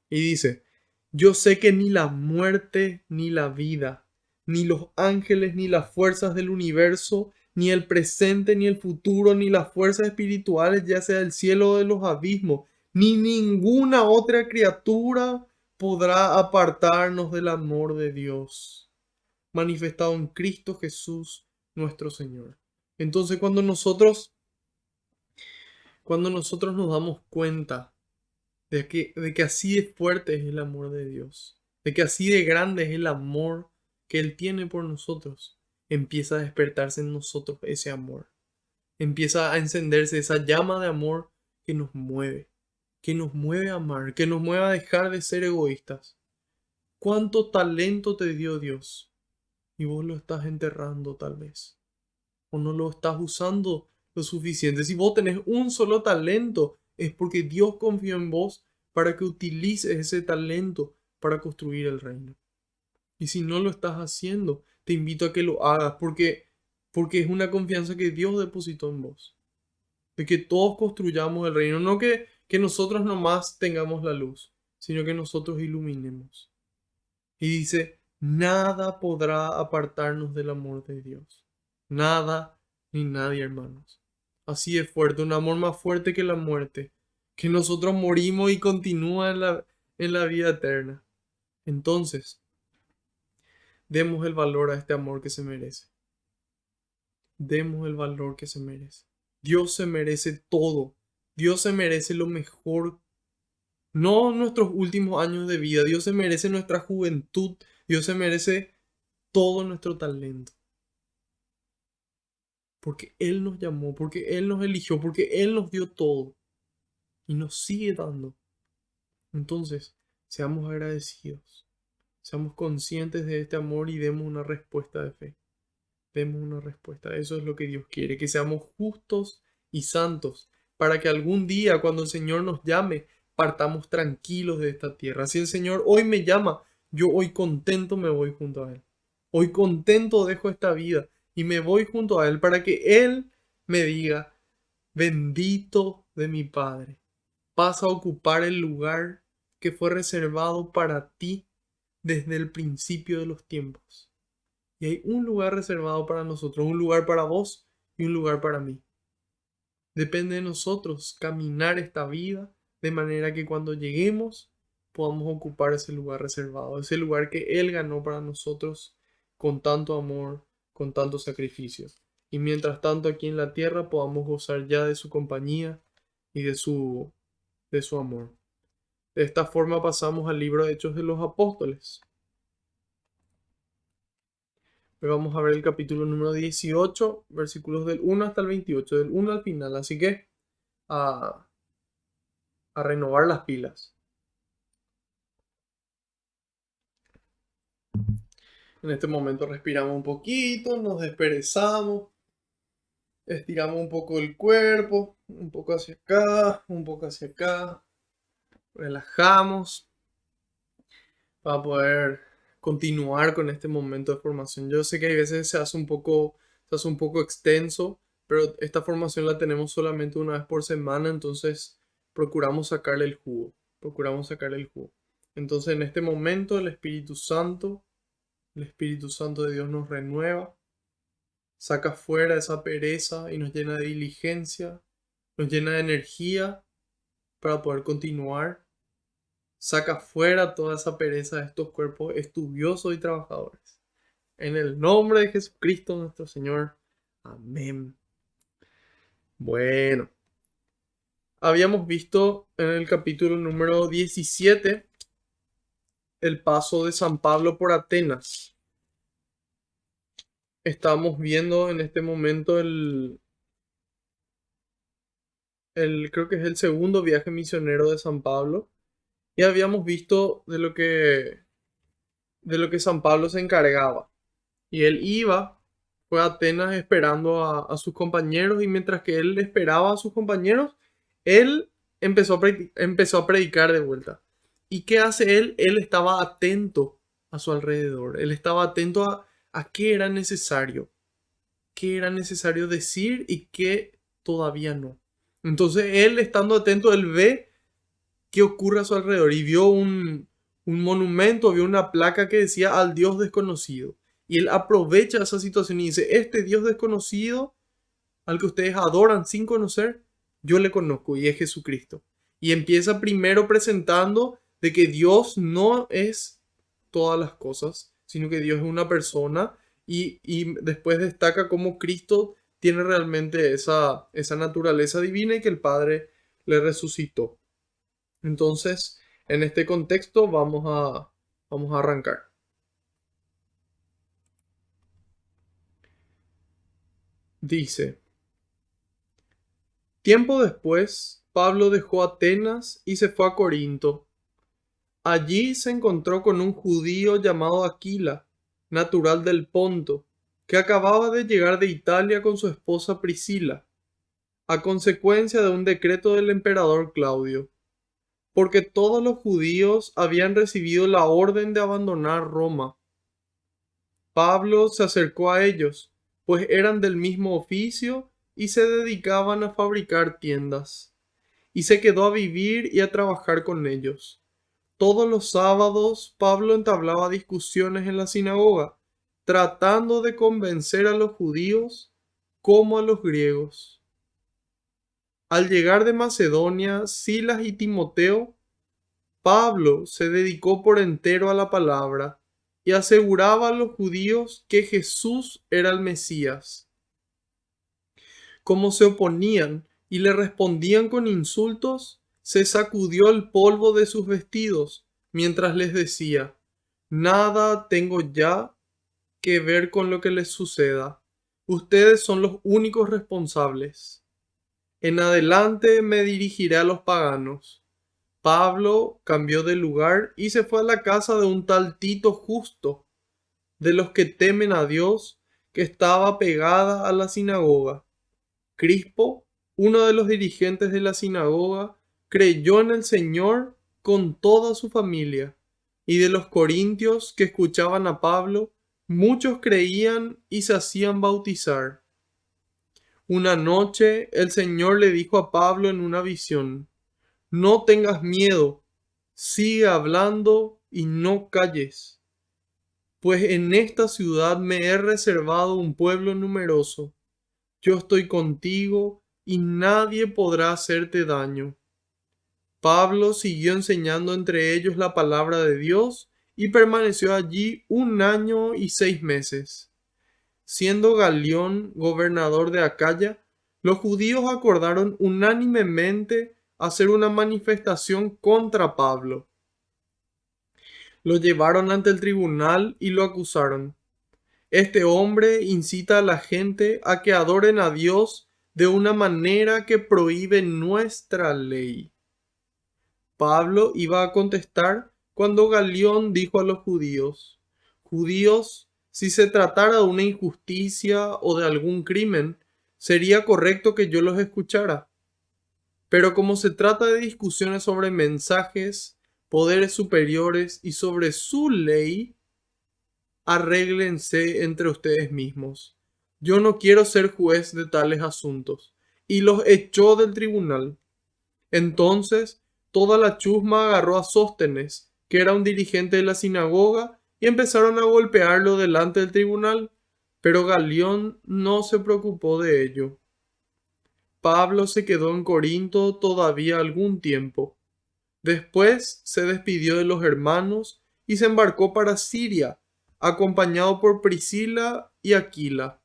[SPEAKER 1] Y dice, Yo sé que ni la muerte ni la vida, ni los ángeles ni las fuerzas del universo, ni el presente ni el futuro, ni las fuerzas espirituales, ya sea del cielo o de los abismos, ni ninguna otra criatura podrá apartarnos del amor de Dios, manifestado en Cristo Jesús nuestro Señor. Entonces cuando nosotros nos damos cuenta de que así de fuerte es el amor de Dios, de que así de grande es el amor que Él tiene por nosotros, empieza a despertarse en nosotros ese amor. Empieza a encenderse esa llama de amor que nos mueve a amar, que nos mueve a dejar de ser egoístas. ¿Cuánto talento te dio Dios? Y vos lo estás enterrando tal vez. O no lo estás usando lo suficiente. Si vos tenés un solo talento, es porque Dios confió en vos para que utilices ese talento para construir el reino. Y si no lo estás haciendo, te invito a que lo hagas porque es una confianza que Dios depositó en vos. De que todos construyamos el reino, no que nosotros nomás tengamos la luz, sino que nosotros iluminemos. Y dice, nada podrá apartarnos del amor de Dios. Nada ni nadie, hermanos. Así es fuerte, un amor más fuerte que la muerte, que nosotros morimos y continúa en la vida eterna. Entonces, demos el valor a este amor que se merece. Demos el valor que se merece. Dios se merece todo. Dios se merece lo mejor. No nuestros últimos años de vida. Dios se merece nuestra juventud. Dios se merece todo nuestro talento. Porque Él nos llamó, porque Él nos eligió, porque Él nos dio todo. Y nos sigue dando. Entonces, seamos agradecidos. Seamos conscientes de este amor y demos una respuesta de fe. Demos una respuesta. Eso es lo que Dios quiere, que seamos justos y santos, para que algún día, cuando el Señor nos llame, partamos tranquilos de esta tierra. Si el Señor hoy me llama, yo hoy contento me voy junto a Él. Hoy contento dejo esta vida y me voy junto a Él para que Él me diga, bendito de mi Padre, vas a ocupar el lugar que fue reservado para ti desde el principio de los tiempos. Y hay un lugar reservado para nosotros, un lugar para vos y un lugar para mí. Depende de nosotros caminar esta vida de manera que cuando lleguemos podamos ocupar ese lugar reservado, ese lugar que Él ganó para nosotros con tanto amor, con tanto sacrificio. Y mientras tanto aquí en la tierra podamos gozar ya de su compañía y de su amor. De esta forma pasamos al libro de Hechos de los Apóstoles. Hoy vamos a ver el capítulo número 18, versículos del 1 hasta el 28, del 1 al final. Así que a, a renovar las pilas. En este momento respiramos un poquito, nos desperezamos, estiramos un poco el cuerpo, un poco hacia acá, un poco hacia acá. Relajamos para poder continuar con este momento de formación. Yo sé que a veces se hace un poco extenso, pero esta formación la tenemos solamente una vez por semana, entonces procuramos sacarle el jugo, procuramos sacarle el jugo. Entonces en este momento el Espíritu Santo de Dios nos renueva, saca fuera esa pereza y nos llena de diligencia, nos llena de energía para poder continuar. Saca fuera toda esa pereza de estos cuerpos estudiosos y trabajadores. En el nombre de Jesucristo nuestro Señor. Amén. Bueno, habíamos visto en el capítulo número 17 el paso de San Pablo por Atenas. Estamos viendo en este momento creo que es el segundo viaje misionero de San Pablo. Y habíamos visto de lo que San Pablo se encargaba. Y él fue a Atenas esperando a sus compañeros y mientras que él esperaba a sus compañeros, él empezó a predicar de vuelta. ¿Y qué hace él? Él estaba atento a su alrededor. Él estaba atento a qué era necesario decir y qué todavía no. Entonces él estando atento, él ve qué ocurre a su alrededor y vio un un monumento, había una placa que decía al Dios desconocido. Y él aprovecha esa situación y dice, este Dios desconocido al que ustedes adoran sin conocer, yo le conozco y es Jesucristo. Y empieza primero presentando de que Dios no es todas las cosas, sino que Dios es una persona y después destaca cómo Cristo tiene realmente esa naturaleza divina y que el Padre le resucitó. Entonces, en este contexto vamos a arrancar. Dice, tiempo después, Pablo dejó Atenas y se fue a Corinto. Allí se encontró con un judío llamado Aquila, natural del Ponto, que acababa de llegar de Italia con su esposa Priscila, a consecuencia de un decreto del emperador Claudio, porque todos los judíos habían recibido la orden de abandonar Roma. Pablo se acercó a ellos, pues eran del mismo oficio y se dedicaban a fabricar tiendas, y se quedó a vivir y a trabajar con ellos. Todos los sábados Pablo entablaba discusiones en la sinagoga, tratando de convencer a los judíos como a los griegos. Al llegar de Macedonia, Silas y Timoteo, Pablo se dedicó por entero a la palabra y aseguraba a los judíos que Jesús era el Mesías. Como se oponían y le respondían con insultos, se sacudió el polvo de sus vestidos mientras les decía, nada tengo ya que ver con lo que les suceda. Ustedes son los únicos responsables. En adelante me dirigiré a los paganos. Pablo cambió de lugar y se fue a la casa de un tal Tito Justo, de los que temen a Dios, que estaba pegada a la sinagoga. Crispo, uno de los dirigentes de la sinagoga, creyó en el Señor con toda su familia, y de los corintios que escuchaban a Pablo, muchos creían y se hacían bautizar. Una noche el Señor le dijo a Pablo en una visión, no tengas miedo, sigue hablando y no calles, pues en esta ciudad me he reservado un pueblo numeroso. Yo estoy contigo y nadie podrá hacerte daño. Pablo siguió enseñando entre ellos la palabra de Dios y permaneció allí 1 año y 6 meses. Siendo Galión gobernador de Acaya, los judíos acordaron unánimemente hacer una manifestación contra Pablo. Lo llevaron ante el tribunal y lo acusaron. Este hombre incita a la gente a que adoren a Dios de una manera que prohíbe nuestra ley. Pablo iba a contestar cuando Galión dijo a los judíos, Judíos, si se tratara de una injusticia o de algún crimen, sería correcto que yo los escuchara. Pero como se trata de discusiones sobre mensajes, poderes superiores y sobre su ley, arréglense entre ustedes mismos. Yo no quiero ser juez de tales asuntos. Y los echó del tribunal. Entonces toda la chusma agarró a Sóstenes, que era un dirigente de la sinagoga, y empezaron a golpearlo delante del tribunal, pero Galión no se preocupó de ello. Pablo se quedó en Corinto todavía algún tiempo. Después se despidió de los hermanos y se embarcó para Siria, acompañado por Priscila y Aquila.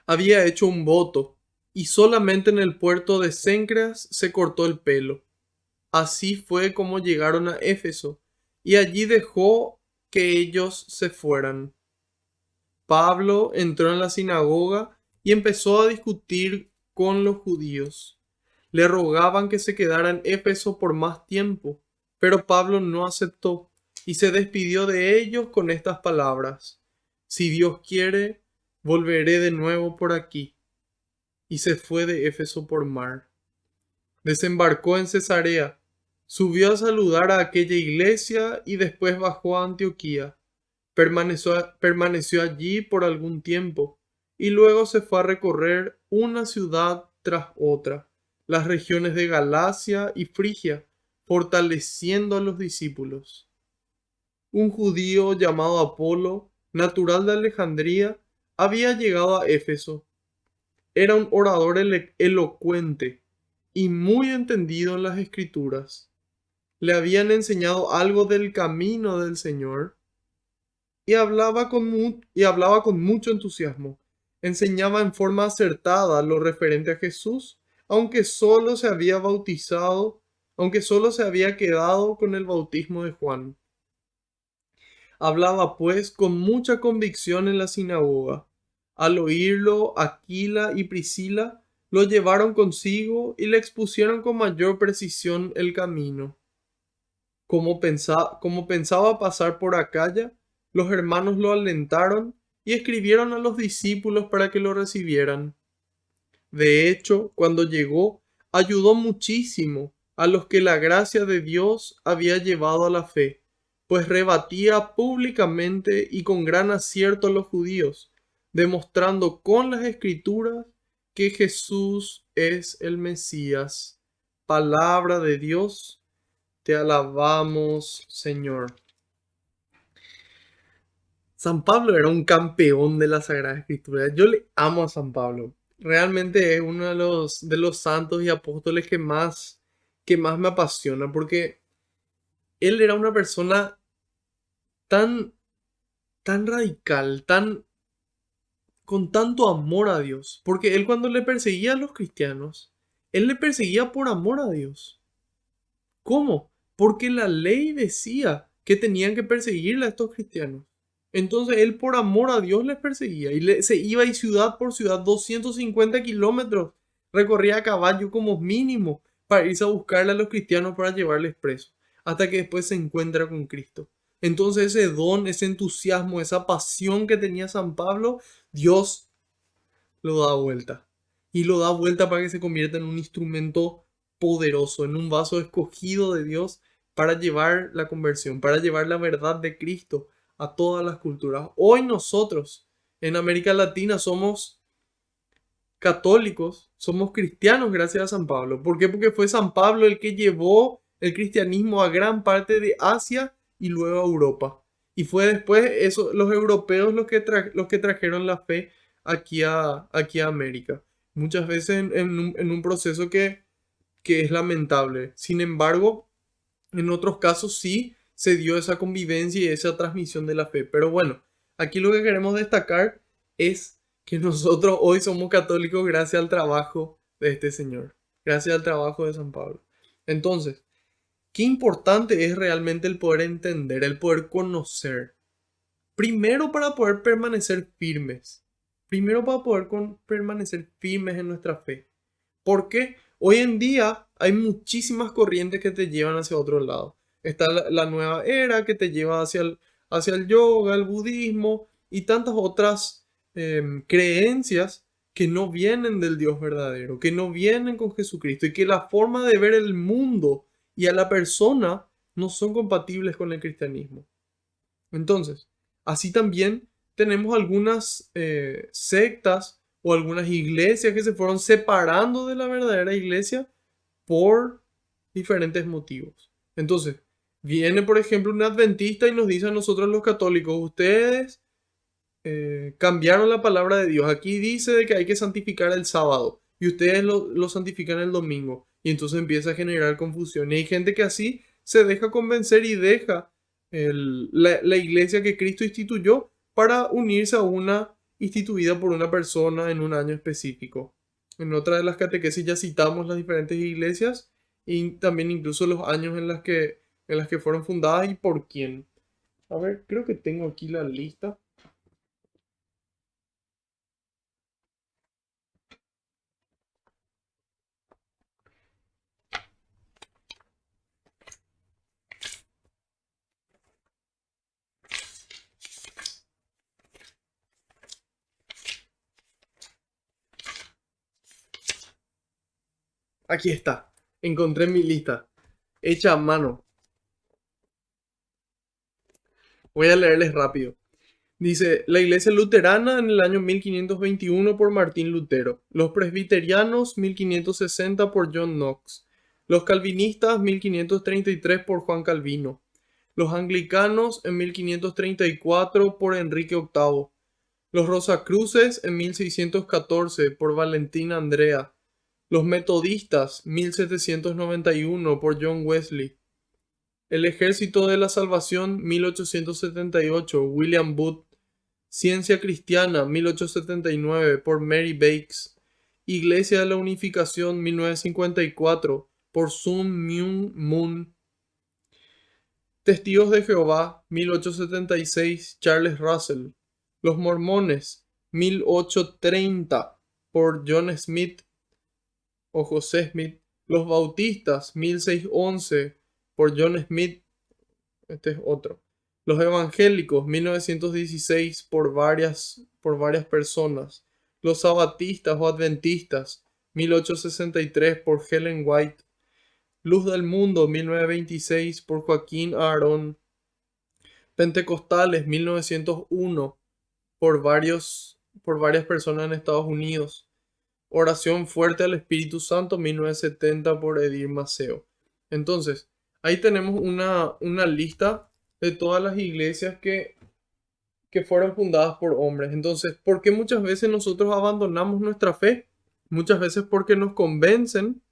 [SPEAKER 1] Había hecho un voto, y solamente en el puerto de Cencreas se cortó el pelo. Así fue como llegaron a Éfeso, y allí dejó que ellos se fueran. Pablo entró en la sinagoga y empezó a discutir con los judíos. Le rogaban que se quedara en Éfeso por más tiempo, pero Pablo no aceptó y se despidió de ellos con estas palabras: Si Dios quiere, volveré de nuevo por aquí. Y se fue de Éfeso por mar. Desembarcó en Cesarea, subió a saludar a aquella iglesia y después bajó a Antioquía. Permaneció allí por algún tiempo y luego se fue a recorrer una ciudad tras otra, las regiones de Galacia y Frigia, fortaleciendo a los discípulos. Un judío llamado Apolo, natural de Alejandría, había llegado a Éfeso. Era un orador elocuente y muy entendido en las escrituras. Le habían enseñado algo del camino del Señor y hablaba con mucho entusiasmo. Enseñaba en forma acertada lo referente a Jesús, aunque solo se había bautizado, aunque solo se había quedado con el bautismo de Juan. Hablaba pues con mucha convicción en la sinagoga. Al oírlo, Aquila y Priscila lo llevaron consigo y le expusieron con mayor precisión el camino. Como pensaba pasar por Acaya, los hermanos lo alentaron y escribieron a los discípulos para que lo recibieran. De hecho, cuando llegó, ayudó muchísimo a los que la gracia de Dios había llevado a la fe, pues rebatía públicamente y con gran acierto a los judíos, demostrando con las escrituras que Jesús es el Mesías. Palabra de Dios. Te alabamos, Señor. San Pablo era un campeón de la Sagrada Escritura. Yo le amo a San Pablo. Realmente es uno de los santos y apóstoles que más me apasiona, porque él era una persona tan, tan radical, con tanto amor a Dios. Porque él, cuando le perseguía a los cristianos, él le perseguía por amor a Dios. ¿Cómo? Porque la ley decía que tenían que perseguirle a estos cristianos. Entonces él, por amor a Dios, les perseguía y se iba y ciudad por ciudad, 250 kilómetros, recorría a caballo como mínimo para irse a buscarle a los cristianos para llevarles presos, hasta que después se encuentra con Cristo. Entonces ese don, ese entusiasmo, esa pasión que tenía San Pablo, Dios lo da vuelta. Y lo da vuelta para que se convierta en un instrumento poderoso, en un vaso escogido de Dios para llevar la conversión, para llevar la verdad de Cristo a todas las culturas. Hoy nosotros en América Latina somos católicos, somos cristianos gracias a San Pablo. ¿Por qué? Porque fue San Pablo el que llevó el cristianismo a gran parte de Asia y luego a Europa. Y fue después eso, los europeos los que trajeron la fe aquí a América. Muchas veces en un proceso que es lamentable. Sin embargo, en otros casos sí se dio esa convivencia y esa transmisión de la fe. Pero bueno, aquí lo que queremos destacar es que nosotros hoy somos católicos gracias al trabajo de este Señor, gracias al trabajo de San Pablo. Entonces, qué importante es realmente el poder entender, el poder conocer. Primero para poder permanecer firmes. Primero para poder permanecer firmes en nuestra fe. Porque hoy en día hay muchísimas corrientes que te llevan hacia otro lado. Está la nueva era que te lleva hacia el yoga, el budismo y tantas otras creencias que no vienen del Dios verdadero, que no vienen con Jesucristo y que la forma de ver el mundo y a la persona no son compatibles con el cristianismo. Entonces, así también tenemos algunas sectas o algunas iglesias que se fueron separando de la verdadera iglesia por diferentes motivos. Entonces, viene por ejemplo un adventista y nos dice a nosotros los católicos, ustedes cambiaron la palabra de Dios. Aquí dice de que hay que santificar el sábado y ustedes lo santifican el domingo. Y entonces empieza a generar confusión. Y hay gente que así se deja convencer y deja la iglesia que Cristo instituyó para unirse a una instituida por una persona en un año específico. En otra de las catequesis ya citamos las diferentes iglesias y también incluso los años en las que fueron fundadas y por quién. A ver, creo que tengo aquí la lista. Aquí está. Encontré mi lista. Hecha a mano. Voy a leerles rápido. Dice, la iglesia luterana en el año 1521 por Martín Lutero. Los presbiterianos 1560 por John Knox. Los calvinistas 1533 por Juan Calvino. Los anglicanos en 1534 por Enrique VIII. Los Rosacruces en 1614 por Valentín Andrea. Los metodistas 1791 por John Wesley. El Ejército de la Salvación 1878 William Booth. Ciencia Cristiana 1879 por Mary Bakes. Iglesia de la Unificación 1954 por Sun Myung Moon. Testigos de Jehová 1876 Charles Russell. Los Mormones 1830 por John Smith o José Smith. Los Bautistas 1611 por John Smith. Este es otro. Los Evangélicos 1916 por varias personas. Los Sabatistas o Adventistas 1863 por Helen White. Luz del Mundo 1926 por Joaquín Aarón. Pentecostales 1901 por varias personas en Estados Unidos. Oración Fuerte al Espíritu Santo 1970 por Edir Maceo. Entonces, ahí tenemos una lista de todas las iglesias que fueron fundadas por hombres. Entonces, ¿por qué muchas veces nosotros abandonamos nuestra fe? Muchas veces porque nos convencen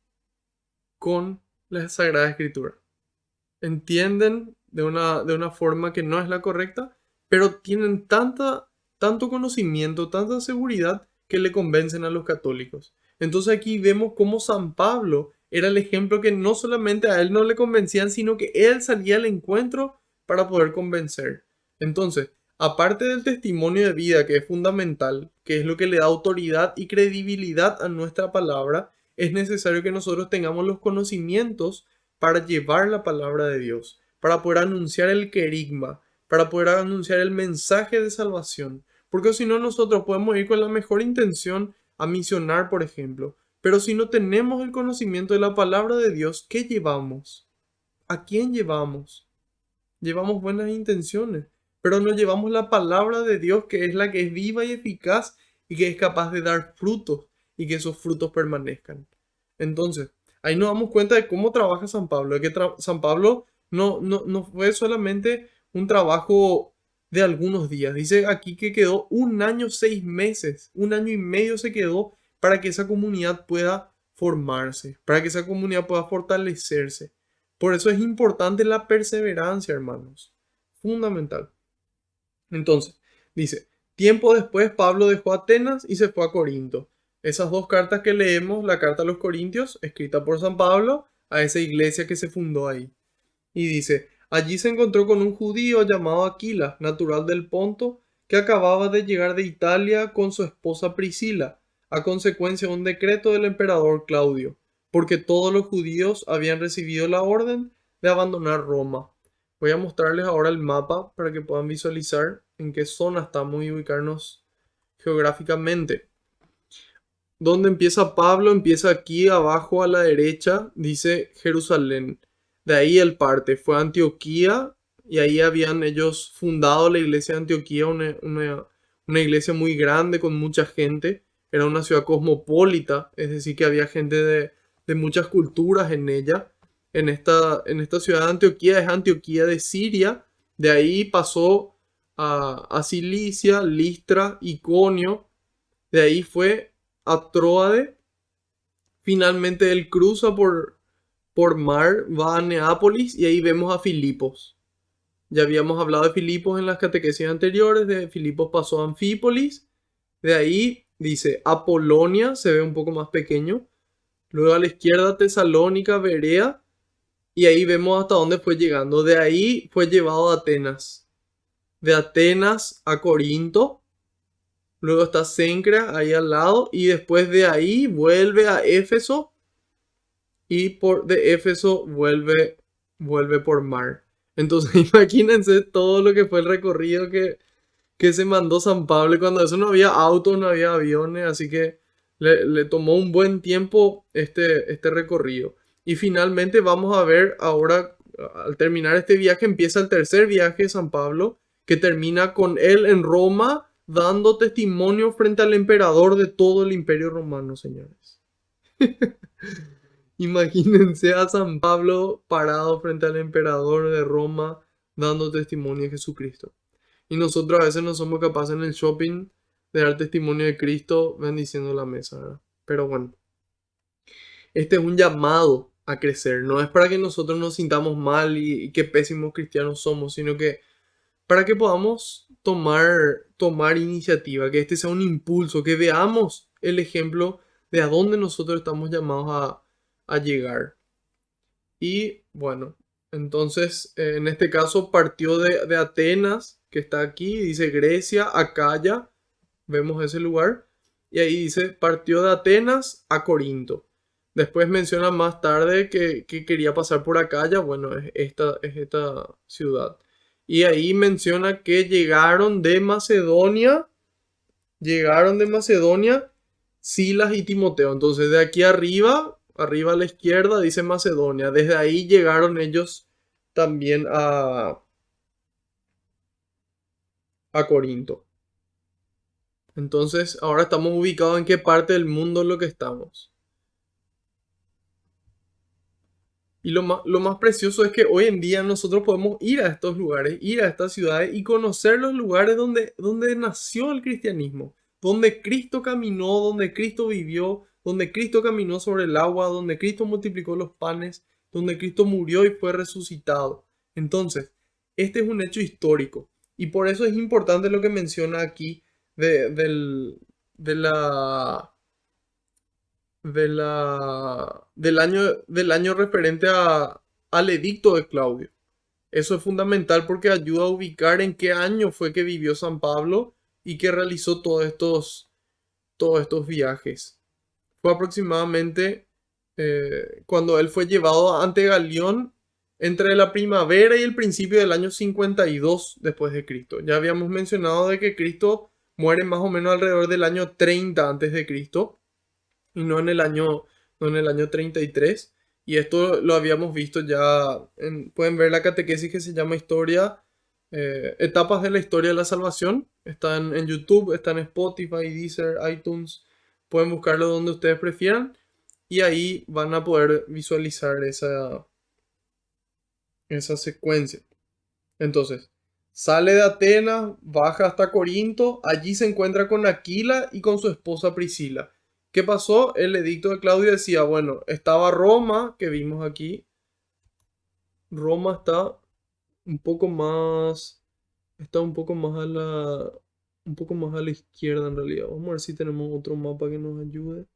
[SPEAKER 1] con la Sagrada Escritura. Entienden de una forma que no es la correcta, pero tienen tanto conocimiento, tanta seguridad que le convencen a los católicos. Entonces aquí vemos cómo San Pablo era el ejemplo que no solamente a él no le convencían, sino que él salía al encuentro para poder convencer. Entonces, aparte del testimonio de vida que es fundamental, que es lo que le da autoridad y credibilidad a nuestra palabra, es necesario que nosotros tengamos los conocimientos para llevar la palabra de Dios, para poder anunciar el querigma, para poder anunciar el mensaje de salvación. Porque si no, nosotros podemos ir con la mejor intención a misionar, por ejemplo. Pero si no tenemos el conocimiento de la palabra de Dios, ¿qué llevamos? ¿A quién llevamos? Llevamos buenas intenciones, pero no llevamos la palabra de Dios, que es la que es viva y eficaz y que es capaz de dar frutos y que esos frutos permanezcan. Entonces, ahí nos damos cuenta de cómo trabaja San Pablo, de que San Pablo no fue solamente un trabajo de algunos días. Dice aquí que quedó 1 año, 6 meses, 1 año y medio se quedó para que esa comunidad pueda formarse, para que esa comunidad pueda fortalecerse. Por eso es importante la perseverancia, hermanos. Fundamental. Entonces, dice, tiempo después Pablo dejó Atenas y se fue a Corinto. Esas dos cartas que leemos, la carta a los Corintios, escrita por San Pablo, a esa iglesia que se fundó ahí. Y dice, allí se encontró con un judío llamado Aquila, natural del Ponto, que acababa de llegar de Italia con su esposa Priscila, a consecuencia de un decreto del emperador Claudio, porque todos los judíos habían recibido la orden de abandonar Roma. Voy a mostrarles ahora el mapa para que puedan visualizar en qué zona estamos y ubicarnos geográficamente. Donde empieza Pablo, empieza aquí abajo a la derecha, dice Jerusalén. De ahí él parte, fue a Antioquía y ahí habían ellos fundado la iglesia de Antioquía, una iglesia muy grande con mucha gente. Era una ciudad cosmopolita, es decir, que había gente de muchas culturas en ella. En esta ciudad de Antioquía, es Antioquía de Siria. De ahí pasó a Cilicia, Listra, Iconio. De ahí fue a Tróade. Finalmente él cruza por mar, va a Neápolis y ahí vemos a Filipos. Ya habíamos hablado de Filipos en las catequesis anteriores. De Filipos pasó a Anfípolis. De ahí dice Apolonia, se ve un poco más pequeño. Luego a la izquierda Tesalónica, Berea. Y ahí vemos hasta dónde fue llegando. De ahí fue llevado a Atenas. De Atenas a Corinto. Luego está Cencrea ahí al lado. Y después de ahí vuelve a Éfeso. Y de Éfeso vuelve por mar. Entonces imagínense todo lo que fue el recorrido que se mandó San Pablo. Y cuando eso no había autos, no había aviones. Así que le tomó un buen tiempo este recorrido. Y finalmente vamos a ver ahora, al terminar este viaje, empieza el tercer viaje de San Pablo, que termina con él en Roma, dando testimonio frente al emperador de todo el imperio romano, señores. Imagínense a San Pablo parado frente al emperador de Roma dando testimonio de Jesucristo. Y nosotros a veces no somos capaces en el shopping de dar testimonio de Cristo bendiciendo la mesa, ¿verdad? Pero bueno, este es un llamado a crecer. No es para que nosotros nos sintamos mal y qué pésimos cristianos somos, sino que para que podamos tomar iniciativa, que este sea un impulso, que veamos el ejemplo de a dónde nosotros estamos llamados a llegar. Y bueno, entonces en este caso partió de Atenas, que está aquí, dice Grecia, Acaya, vemos ese lugar, y ahí dice partió de Atenas a Corinto. Después menciona más tarde que quería pasar por Acaya, bueno, es esta ciudad. Y ahí menciona que llegaron de Macedonia Silas y Timoteo. Entonces de aquí arriba a la izquierda dice Macedonia. Desde ahí llegaron ellos también a Corinto. Entonces ahora estamos ubicados en qué parte del mundo es lo que estamos. Y lo más precioso es que hoy en día nosotros podemos ir a estos lugares, ir a estas ciudades y conocer los lugares donde nació el cristianismo, donde Cristo caminó, donde Cristo vivió, donde Cristo caminó sobre el agua, donde Cristo multiplicó los panes, donde Cristo murió y fue resucitado. Entonces, este es un hecho histórico y por eso es importante lo que menciona aquí de, del- de la del año referente al edicto de Claudio. Eso es fundamental porque ayuda a ubicar en qué año fue que vivió San Pablo y que realizó todos estos viajes. Fue aproximadamente cuando él fue llevado ante Galión entre la primavera y el principio del año 52 después de Cristo. Ya habíamos mencionado de que Cristo muere más o menos alrededor del año 30 antes de Cristo y no en el año 33. Y esto lo habíamos visto ya, pueden ver la catequesis que se llama Historia, Etapas de la Historia de la Salvación. Están en YouTube, están en Spotify, Deezer, iTunes. Pueden buscarlo donde ustedes prefieran y ahí van a poder visualizar esa secuencia. Entonces, sale de Atenas, baja hasta Corinto, allí se encuentra con Aquila y con su esposa Priscila. ¿Qué pasó? El edicto de Claudio decía, bueno, estaba Roma, que vimos aquí. Roma un poco más, está un poco más a la izquierda en realidad. Vamos a ver si tenemos otro mapa que nos ayude.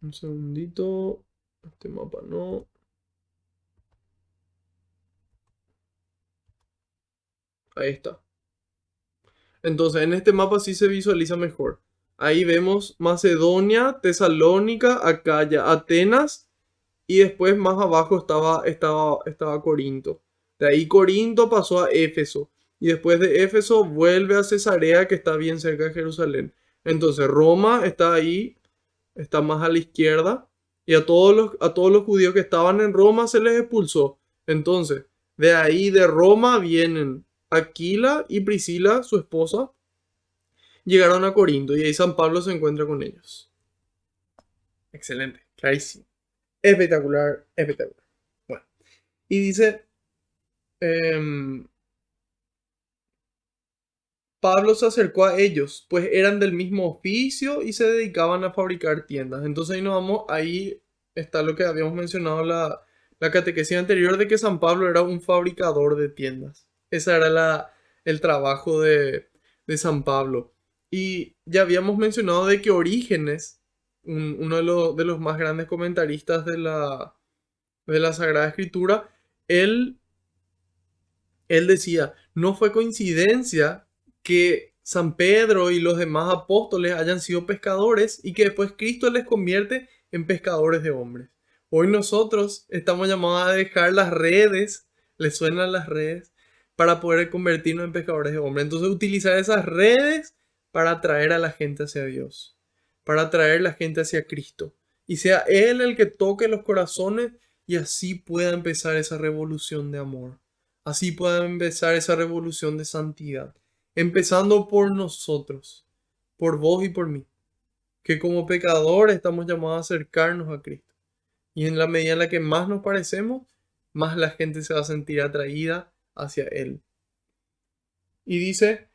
[SPEAKER 1] Un segundito. Este mapa no. Ahí está. Entonces, en este mapa sí se visualiza mejor. Ahí vemos Macedonia, Tesalónica, Acaya, Atenas y después más abajo estaba Corinto. De ahí Corinto pasó a Éfeso y después de Éfeso vuelve a Cesarea que está bien cerca de Jerusalén. Entonces Roma está ahí, está más a la izquierda y a todos los judíos que estaban en Roma se les expulsó. Entonces, de ahí de Roma vienen Aquila y Priscila, su esposa, llegaron a Corinto y ahí San Pablo se encuentra con ellos. Excelente, clarísimo. Espectacular, espectacular. Bueno, y dice, em, Pablo se acercó a ellos, pues eran del mismo oficio y se dedicaban a fabricar tiendas. Entonces ahí está lo que habíamos mencionado la catequesis anterior de que San Pablo era un fabricador de tiendas. Ese era el trabajo de San Pablo. Y ya habíamos mencionado de que Orígenes, uno de los más grandes comentaristas de la Sagrada Escritura, él él decía, no fue coincidencia que San Pedro y los demás apóstoles hayan sido pescadores y que después Cristo les convierte en pescadores de hombres. Hoy nosotros estamos llamados a dejar las redes, les suenan las redes, para poder convertirnos en pescadores de hombres. Entonces utilizar esas redes para atraer a la gente hacia Dios, para atraer a la gente hacia Cristo. Y sea Él el que toque los corazones y así pueda empezar esa revolución de amor. Así pueda empezar esa revolución de santidad, empezando por nosotros. por vos y por mí, que como pecadores estamos llamados a acercarnos a Cristo. Y en la medida en la que más nos parecemos, más la gente se va a sentir atraída hacia Él. Y dice,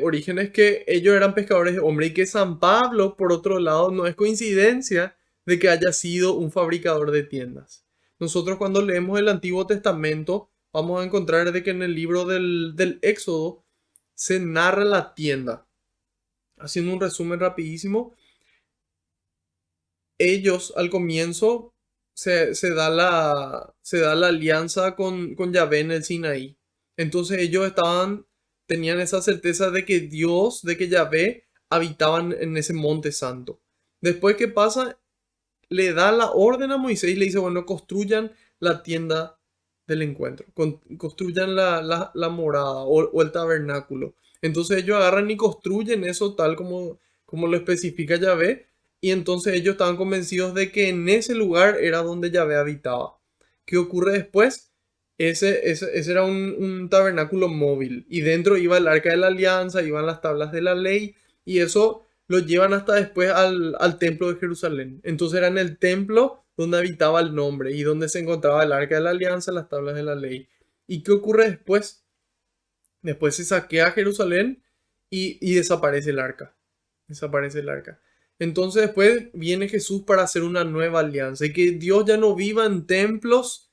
[SPEAKER 1] Orígenes, que ellos eran pescadores de hombre y que San Pablo, por otro lado, no es coincidencia de que haya sido un fabricador de tiendas. Nosotros cuando leemos el Antiguo Testamento, vamos a encontrar de que en el libro del Éxodo se narra la tienda. Haciendo un resumen rapidísimo, ellos al comienzo se da la alianza con Yahvé en el Sinaí. Entonces ellos tenían esa certeza de que Dios, de que Yahvé habitaban en ese monte santo. Después, ¿qué pasa? Le da la orden a Moisés y le dice, bueno, construyan la tienda del encuentro, construyan la morada o el tabernáculo. Entonces ellos agarran y construyen eso tal como lo especifica Yahvé, y entonces ellos estaban convencidos de que en ese lugar era donde Yahvé habitaba. ¿Qué ocurre después? Ese era un tabernáculo móvil, y dentro iba el arca de la alianza, iban las tablas de la ley, y eso lo llevan hasta después al templo de Jerusalén. Entonces era en el templo donde habitaba el nombre y donde se encontraba el arca de la alianza, las tablas de la ley. ¿Y qué ocurre después? Después se saquea Jerusalén y desaparece el arca. Desaparece el arca. Entonces después viene Jesús para hacer una nueva alianza y que Dios ya no viva en templos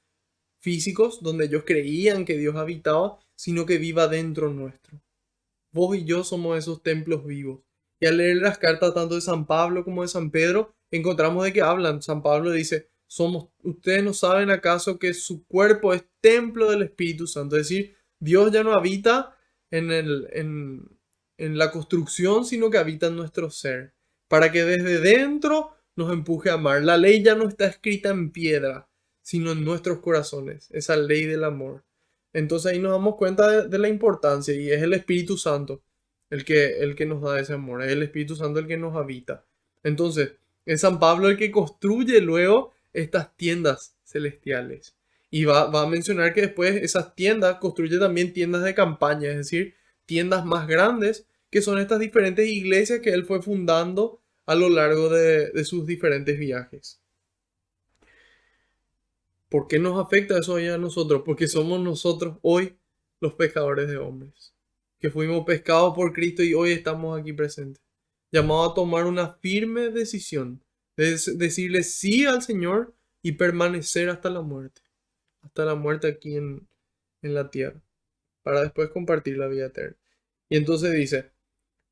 [SPEAKER 1] físicos donde ellos creían que Dios habitaba, sino que viva dentro nuestro. Vos y yo somos esos templos vivos. Y al leer las cartas tanto de San Pablo como de San Pedro, encontramos de qué hablan. San Pablo dice, ustedes no saben acaso que su cuerpo es templo del Espíritu Santo. Es decir, Dios ya no habita en la construcción, sino que habita en nuestro ser. Para que desde dentro nos empuje a amar. La ley ya no está escrita en piedra, sino en nuestros corazones. Esa ley del amor. Entonces ahí nos damos cuenta de la importancia y es el Espíritu Santo el que nos da ese amor, es el Espíritu Santo el que nos habita. Entonces, es San Pablo el que construye luego estas tiendas celestiales. Y va a mencionar que después esas tiendas construye también tiendas de campaña, es decir, tiendas más grandes, que son estas diferentes iglesias que él fue fundando a lo largo de sus diferentes viajes. ¿Por qué nos afecta eso hoy a nosotros? Porque somos nosotros hoy los pescadores de hombres, que fuimos pescados por Cristo y hoy estamos aquí presentes, llamados a tomar una firme decisión, de decirle sí al Señor y permanecer hasta la muerte aquí en la tierra, para después compartir la vida eterna. Y entonces dice,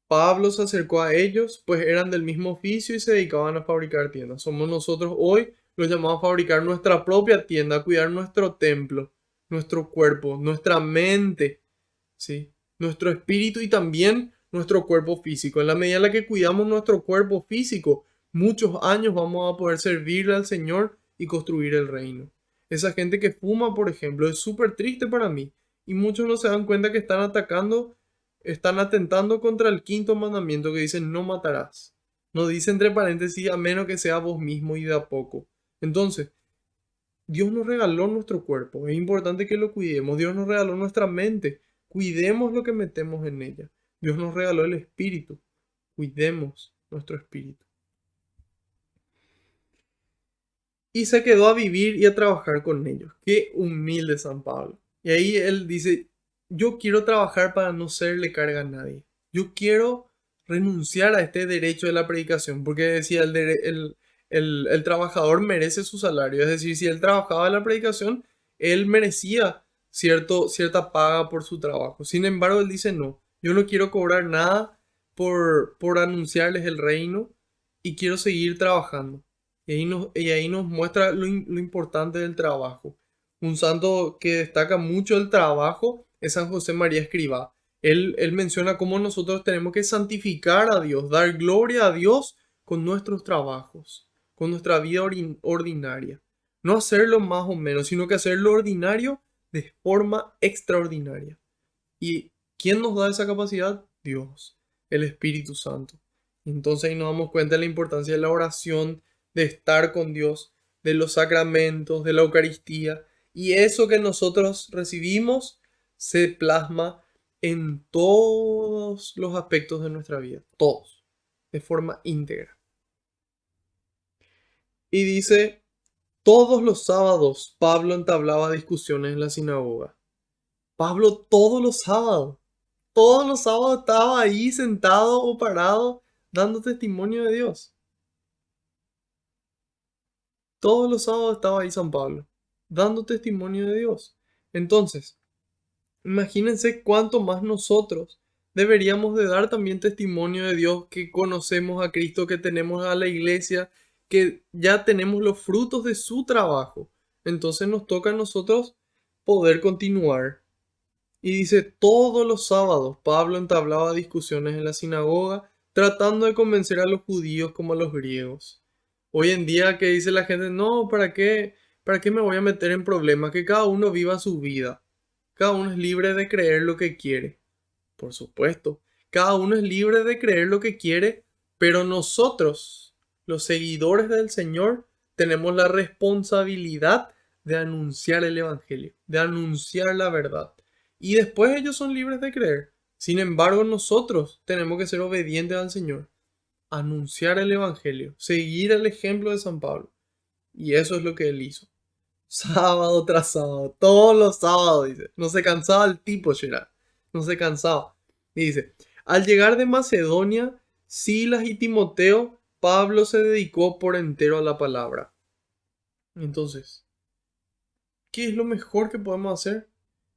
[SPEAKER 1] Pablo se acercó a ellos, pues eran del mismo oficio y se dedicaban a fabricar tiendas. Somos nosotros hoy los llamados a fabricar nuestra propia tienda, a cuidar nuestro templo, nuestro cuerpo, nuestra mente, ¿sí? Nuestro espíritu y también nuestro cuerpo físico. En la medida en la que cuidamos nuestro cuerpo físico, muchos años vamos a poder servirle al Señor y construir el reino. Esa gente que fuma, por ejemplo, es súper triste para mí. Y muchos no se dan cuenta que están atentando contra el quinto mandamiento que dice no matarás. No dice entre paréntesis a menos que sea vos mismo y de a poco. Entonces, Dios nos regaló nuestro cuerpo, es importante que lo cuidemos. Dios nos regaló nuestra mente, cuidemos lo que metemos en ella. Dios nos regaló el espíritu, cuidemos nuestro espíritu. Y se quedó a vivir y a trabajar con ellos. Qué humilde San Pablo. Y ahí él dice, yo quiero trabajar para no serle carga a nadie. Yo quiero renunciar a este derecho de la predicación, porque decía, el trabajador merece su salario. Es decir, si él trabajaba en la predicación, él merecía cierta paga por su trabajo. Sin embargo, él dice, no, yo no quiero cobrar nada por anunciarles el reino y quiero seguir trabajando. Y ahí nos muestra lo importante del trabajo. Un santo que destaca mucho el trabajo es San José María Escrivá. Él menciona cómo nosotros tenemos que santificar a Dios, dar gloria a Dios con nuestros trabajos, con nuestra vida ordinaria. No hacerlo más o menos, sino que hacerlo ordinario de forma extraordinaria. ¿Y quién nos da esa capacidad? Dios, el Espíritu Santo. Entonces ahí nos damos cuenta de la importancia de la oración, de estar con Dios, de los sacramentos, de la Eucaristía. Y eso que nosotros recibimos se plasma en todos los aspectos de nuestra vida, todos, de forma íntegra. Y dice, todos los sábados Pablo entablaba discusiones en la sinagoga. Pablo todos los sábados estaba ahí sentado o parado dando testimonio de Dios. Todos los sábados estaba ahí San Pablo, dando testimonio de Dios. Entonces, imagínense cuánto más nosotros deberíamos de dar también testimonio de Dios, que conocemos a Cristo, que tenemos a la iglesia, que ya tenemos los frutos de su trabajo. Entonces nos toca a nosotros poder continuar. Y dice, todos los sábados Pablo entablaba discusiones en la sinagoga, tratando de convencer a los judíos como a los griegos. Hoy en día que dice la gente, no, ¿para qué? ¿Para qué me voy a meter en problemas? Que cada uno viva su vida. Cada uno es libre de creer lo que quiere. Por supuesto, cada uno es libre de creer lo que quiere, pero nosotros, los seguidores del Señor, tenemos la responsabilidad de anunciar el Evangelio, de anunciar la verdad. Y después ellos son libres de creer. Sin embargo, nosotros tenemos que ser obedientes al Señor, anunciar el Evangelio, seguir el ejemplo de San Pablo. Y eso es lo que él hizo. Sábado tras sábado, todos los sábados, dice. No se cansaba el tipo, Gerard. No se cansaba. Y dice, al llegar de Macedonia, Silas y Timoteo, Pablo se dedicó por entero a la palabra. Entonces, ¿qué es lo mejor que podemos hacer?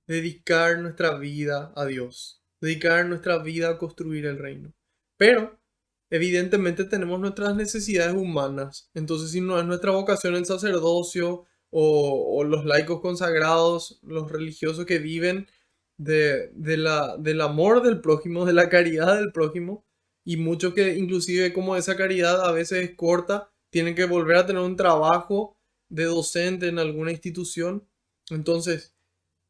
[SPEAKER 1] Dedicar nuestra vida a Dios. Dedicar nuestra vida a construir el reino. Pero, evidentemente tenemos nuestras necesidades humanas. Entonces, si no es nuestra vocación el sacerdocio o los laicos consagrados, los religiosos que viven del amor del prójimo, de la caridad del prójimo, y muchos que inclusive como esa caridad a veces es corta, tienen que volver a tener un trabajo de docente en alguna institución. Entonces,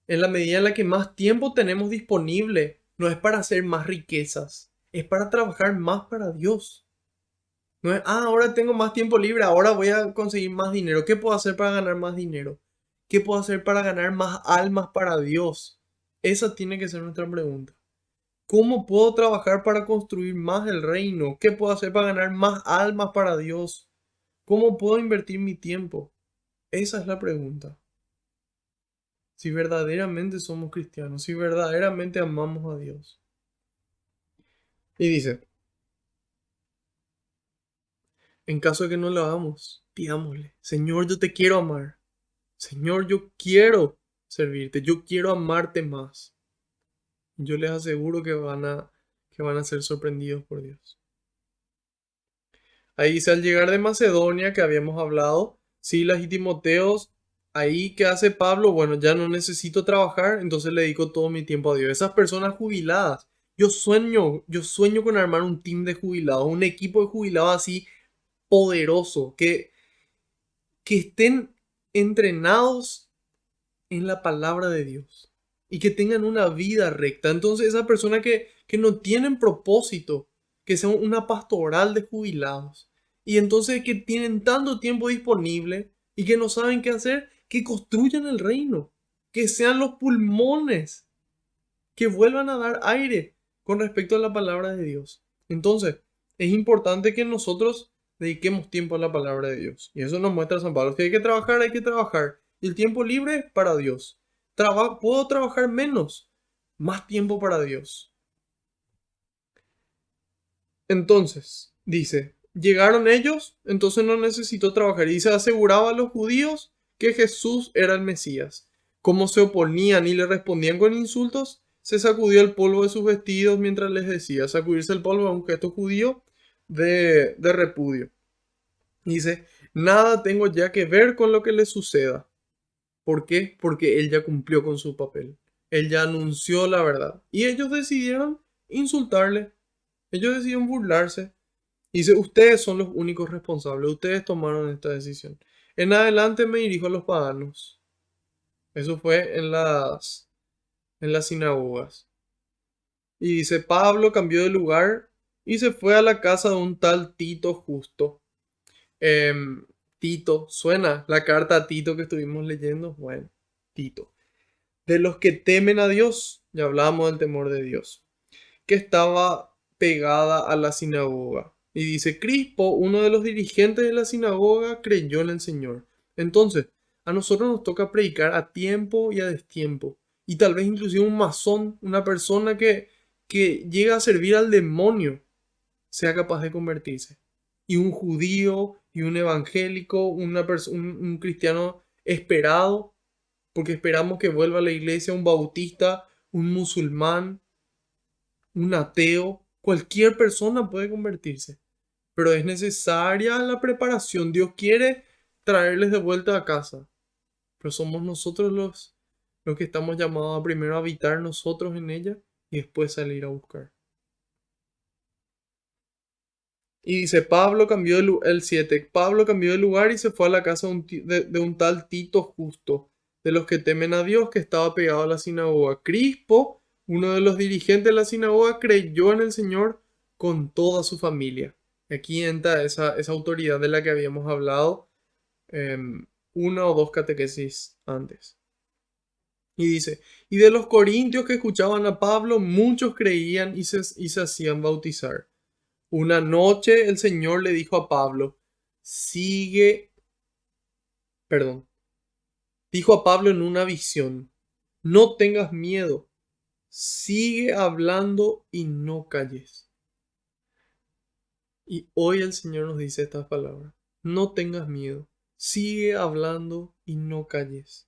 [SPEAKER 1] en la medida en la que más tiempo tenemos disponible, no es para hacer más riquezas, es para trabajar más para Dios. No es, ahora tengo más tiempo libre, ahora voy a conseguir más dinero. ¿Qué puedo hacer para ganar más dinero? ¿Qué puedo hacer para ganar más almas para Dios? Esa tiene que ser nuestra pregunta. ¿Cómo puedo trabajar para construir más el reino? ¿Qué puedo hacer para ganar más almas para Dios? ¿Cómo puedo invertir mi tiempo? Esa es la pregunta. Si verdaderamente somos cristianos, si verdaderamente amamos a Dios. Y dice, en caso de que no lo hagamos, pidámosle, Señor, yo te quiero amar. Señor, yo quiero servirte, yo quiero amarte más. Yo les aseguro que van a ser sorprendidos por Dios. Ahí dice, al llegar de Macedonia, que habíamos hablado, Silas y Timoteos, ahí que hace Pablo, bueno, ya no necesito trabajar, entonces le dedico todo mi tiempo a Dios. Esas personas jubiladas, yo sueño con armar un team de jubilados, un equipo de jubilados así poderoso, que estén entrenados en la palabra de Dios y que tengan una vida recta. Entonces, esas personas que no tienen propósito, que sean una pastoral de jubilados, y entonces que tienen tanto tiempo disponible y que no saben qué hacer, que construyan el reino, que sean los pulmones, que vuelvan a dar aire con respecto a la palabra de Dios. Entonces, es importante que nosotros dediquemos tiempo a la palabra de Dios. Y eso nos muestra San Pablo. Si hay que trabajar, hay que trabajar. Y el tiempo libre es para Dios. Puedo trabajar menos, más tiempo para Dios. Entonces, dice, llegaron ellos, entonces no necesitó trabajar. Y se aseguraba a los judíos que Jesús era el Mesías. Como se oponían y le respondían con insultos, se sacudió el polvo de sus vestidos mientras les decía. Sacudirse el polvo es un gesto judío de repudio. Dice, nada tengo ya que ver con lo que le suceda. ¿Por qué? Porque él ya cumplió con su papel. Él ya anunció la verdad. Y ellos decidieron insultarle. Ellos decidieron burlarse. Dice, ustedes son los únicos responsables. Ustedes tomaron esta decisión. En adelante me dirijo a los paganos. Eso fue en las sinagogas. Y dice, Pablo cambió de lugar y se fue a la casa de un tal Tito Justo. Tito, suena la carta a Tito que estuvimos leyendo. Bueno, Tito. de los que temen a Dios, ya hablamos del temor de Dios, que estaba pegada a la sinagoga. Y dice, Crispo, uno de los dirigentes de la sinagoga, creyó en el Señor. Entonces, a nosotros nos toca predicar a tiempo y a destiempo. Y tal vez inclusive un masón, una persona que llega a servir al demonio, sea capaz de convertirse. Y un judío y un evangélico, un cristiano esperado, porque esperamos que vuelva a la iglesia, un bautista, un musulmán, un ateo, cualquier persona puede convertirse, pero es necesaria la preparación. Dios quiere traerles de vuelta a casa, pero somos nosotros los que estamos llamados a primero habitar nosotros en ella y después salir a buscar. Y dice, Pablo cambió el 7, Pablo cambió de lugar y se fue a la casa de un tal Tito Justo, de los que temen a Dios, que estaba pegado a la sinagoga. Crispo, uno de los dirigentes de la sinagoga, creyó en el Señor con toda su familia. Aquí entra esa autoridad de la que habíamos hablado una o dos catequesis antes. Y dice, y de los corintios que escuchaban a Pablo, muchos creían y se hacían bautizar. Una noche el Señor le dijo a Pablo, sigue, perdón, dijo a Pablo en una visión, no tengas miedo, sigue hablando y no calles. Y hoy el Señor nos dice estas palabras, no tengas miedo, sigue hablando y no calles,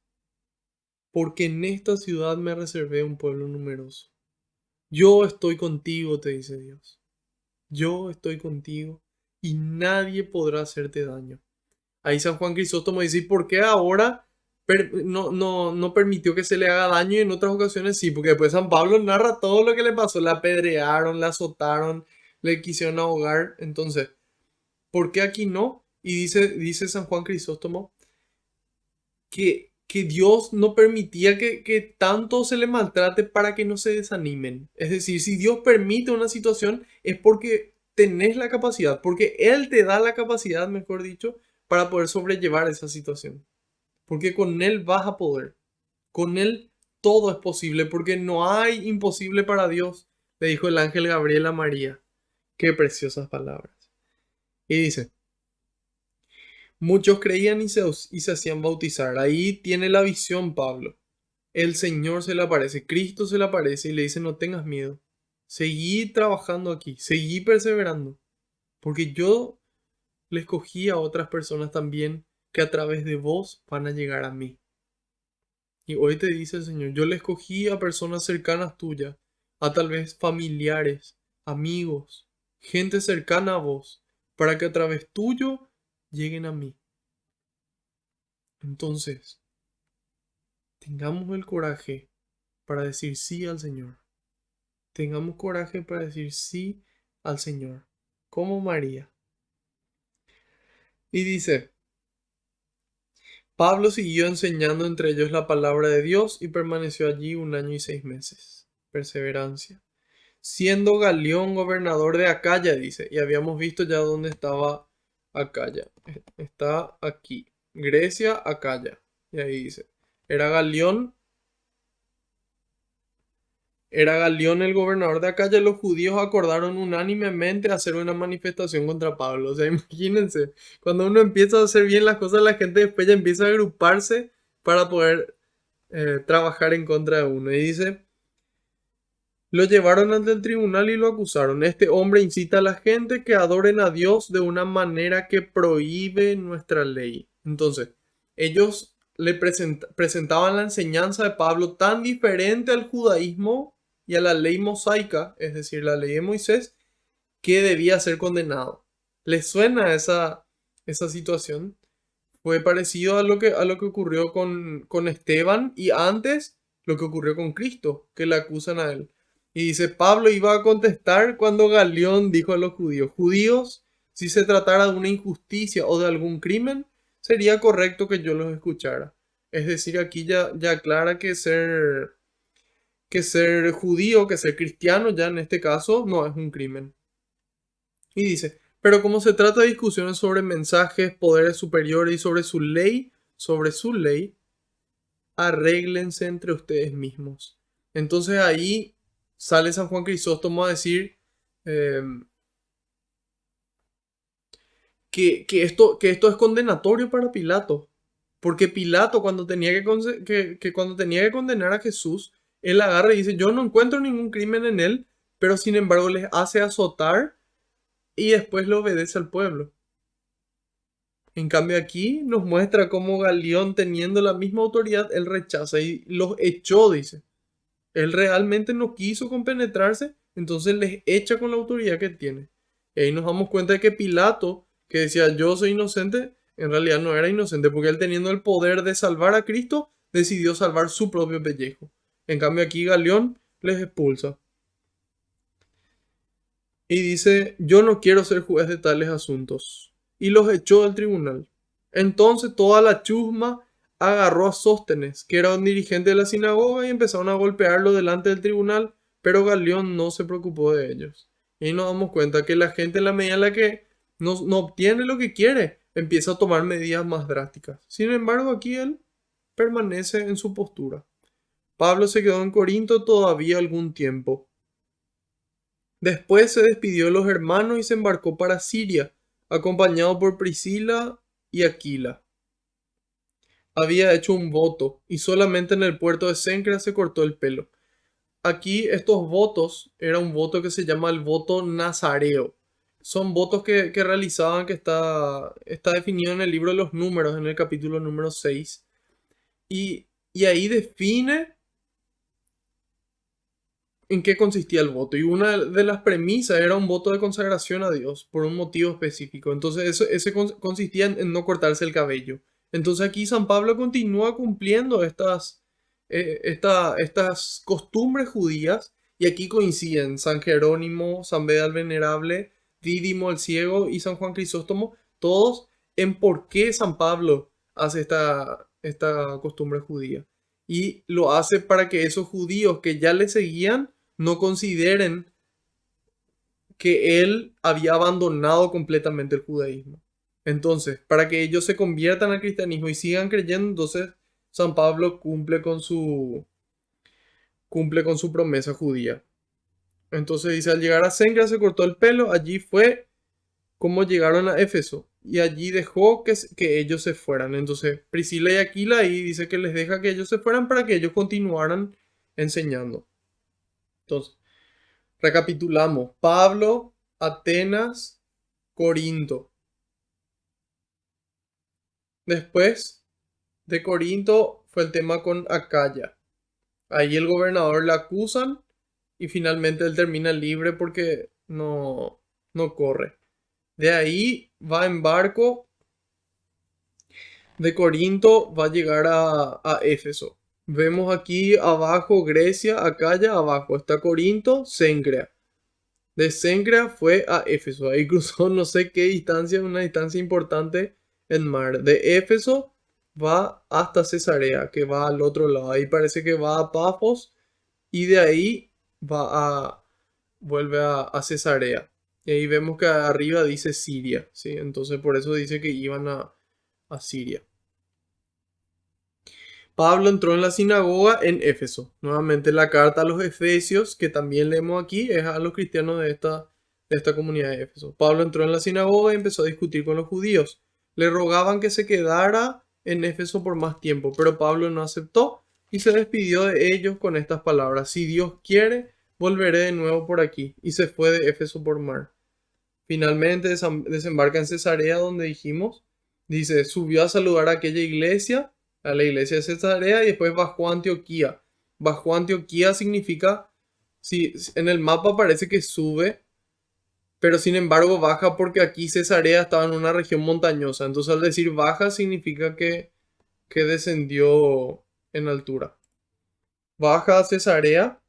[SPEAKER 1] porque en esta ciudad me reservé un pueblo numeroso. Yo estoy contigo, te dice Dios. Yo estoy contigo y nadie podrá hacerte daño. Ahí San Juan Crisóstomo dice, ¿por qué ahora no permitió que se le haga daño y en otras ocasiones sí? Porque después San Pablo narra todo lo que le pasó. Le apedrearon, le azotaron, le quisieron ahogar. Entonces, ¿por qué aquí no? Y dice San Juan Crisóstomo que Dios no permitía que tanto se le maltrate para que no se desanimen. Es decir, si Dios permite una situación es porque tenés la capacidad, porque Él te da la capacidad, mejor dicho, para poder sobrellevar esa situación. Porque con Él vas a poder. Con Él todo es posible, porque no hay imposible para Dios, le dijo el ángel Gabriel a María. Qué preciosas palabras. Y dice, muchos creían y se hacían bautizar. Ahí tiene la visión Pablo. El Señor se le aparece, Cristo se le aparece y le dice, no tengas miedo. Seguí trabajando aquí, seguí perseverando. Porque yo le escogí a otras personas también que a través de vos van a llegar a mí. Y hoy te dice el Señor, yo le escogí a personas cercanas tuyas, a tal vez familiares, amigos, gente cercana a vos, para que a través tuyo lleguen a mí. Entonces, tengamos el coraje para decir sí al Señor. Tengamos coraje para decir sí al Señor, como María. Y dice, Pablo siguió enseñando entre ellos la palabra de Dios y permaneció allí 1 año y 6 meses. Perseverancia. Siendo Galión gobernador de Acaya, dice, y habíamos visto ya dónde estaba Acaya. Está aquí. Grecia, Acaya. Y ahí dice, era Galión Era Galión el gobernador de Acaya. Los judíos acordaron unánimemente hacer una manifestación contra Pablo. O sea, imagínense, cuando uno empieza a hacer bien las cosas, la gente después ya empieza a agruparse para poder trabajar en contra de uno. Y dice, lo llevaron ante el tribunal y lo acusaron. Este hombre incita a la gente que adoren a Dios de una manera que prohíbe nuestra ley. Entonces, ellos le presentaban la enseñanza de Pablo tan diferente al judaísmo y a la ley mosaica, es decir, la ley de Moisés, que debía ser condenado. ¿Les suena esa situación? Fue parecido a lo que ocurrió con Esteban y antes lo que ocurrió con Cristo, que le acusan a él. Y dice, Pablo iba a contestar cuando Galión dijo a los judíos, judíos, si se tratara de una injusticia o de algún crimen, sería correcto que yo los escuchara. Es decir, aquí ya aclara que ser judío, que ser cristiano, ya en este caso, no es un crimen. Y dice, pero como se trata de discusiones sobre mensajes, poderes superiores y sobre su ley, arréglense entre ustedes mismos. Entonces ahí sale San Juan Crisóstomo a decir eh, que esto es condenatorio para Pilato. Porque Pilato cuando tenía que cuando tenía que condenar a Jesús, él agarra y dice, yo no encuentro ningún crimen en él, pero sin embargo les hace azotar y después le obedece al pueblo. En cambio aquí nos muestra cómo Galión, teniendo la misma autoridad, él rechaza y los echó, dice. Él realmente no quiso compenetrarse, entonces les echa con la autoridad que tiene. Y ahí nos damos cuenta de que Pilato, que decía yo soy inocente, en realidad no era inocente, porque él teniendo el poder de salvar a Cristo, decidió salvar su propio pellejo. En cambio aquí Galión les expulsa. Y dice, yo no quiero ser juez de tales asuntos. Y los echó del tribunal. Entonces toda la chusma agarró a Sóstenes, que era un dirigente de la sinagoga, y empezaron a golpearlo delante del tribunal, pero Galión no se preocupó de ellos. Y ahí nos damos cuenta que la gente, en la medida en la que no obtiene lo que quiere, empieza a tomar medidas más drásticas. Sin embargo, aquí él permanece en su postura. Pablo se quedó en Corinto todavía algún tiempo. Después se despidió de los hermanos y se embarcó para Siria, acompañado por Priscila y Aquila. Había hecho un voto y solamente en el puerto de Cencrea se cortó el pelo. Aquí estos votos, era un voto que se llama el voto nazareo. Son votos que realizaban, que está definido en el libro de los números, en el capítulo número 6. Y ahí define en qué consistía el voto. Y una de las premisas era un voto de consagración a Dios por un motivo específico. Entonces ese consistía en no cortarse el cabello. Entonces aquí San Pablo continúa cumpliendo estas costumbres judías. Y aquí coinciden San Jerónimo, San Beda el Venerable, Dídimo el Ciego y San Juan Crisóstomo, todos en por qué San Pablo hace esta costumbre judía. Y lo hace para que esos judíos que ya le seguían no consideren que él había abandonado completamente el judaísmo. Entonces, para que ellos se conviertan al cristianismo y sigan creyendo, entonces San Pablo cumple con su promesa judía. Entonces dice, al llegar a Cencrea se cortó el pelo, allí fue como llegaron a Éfeso y allí dejó que ellos se fueran. Entonces Priscila y Aquila ahí dice que les deja que ellos se fueran para que ellos continuaran enseñando. Entonces, recapitulamos. Pablo, Atenas, Corinto. Después de Corinto fue el tema con Acaya. Ahí el gobernador le acusan y finalmente él termina libre porque no corre. De ahí va en barco. De Corinto va a llegar a Éfeso. Vemos aquí abajo Grecia, Acaya, abajo está Corinto, Cencrea. De Cencrea fue a Éfeso. Ahí cruzó no sé qué distancia, una distancia importante en mar. De Éfeso va hasta Cesarea, que va al otro lado. Ahí parece que va a Pafos y de ahí vuelve a Cesarea. Y ahí vemos que arriba dice Siria, ¿sí? Entonces por eso dice que iban a Siria. Pablo entró en la sinagoga en Éfeso. Nuevamente la carta a los Efesios, que también leemos aquí, es a los cristianos de esta comunidad de Éfeso. Pablo entró en la sinagoga y empezó a discutir con los judíos. Le rogaban que se quedara en Éfeso por más tiempo, pero Pablo no aceptó y se despidió de ellos con estas palabras: si Dios quiere, volveré de nuevo por aquí. Y se fue de Éfeso por mar. Finalmente desembarca en Cesarea, donde dijimos, dice, subió a saludar a aquella iglesia, a la iglesia de Cesarea, y después bajó a Antioquía. Bajó a Antioquía significa, si en el mapa parece que sube, pero sin embargo baja porque aquí Cesarea estaba en una región montañosa. Entonces al decir baja significa que descendió en altura. Baja a Cesarea,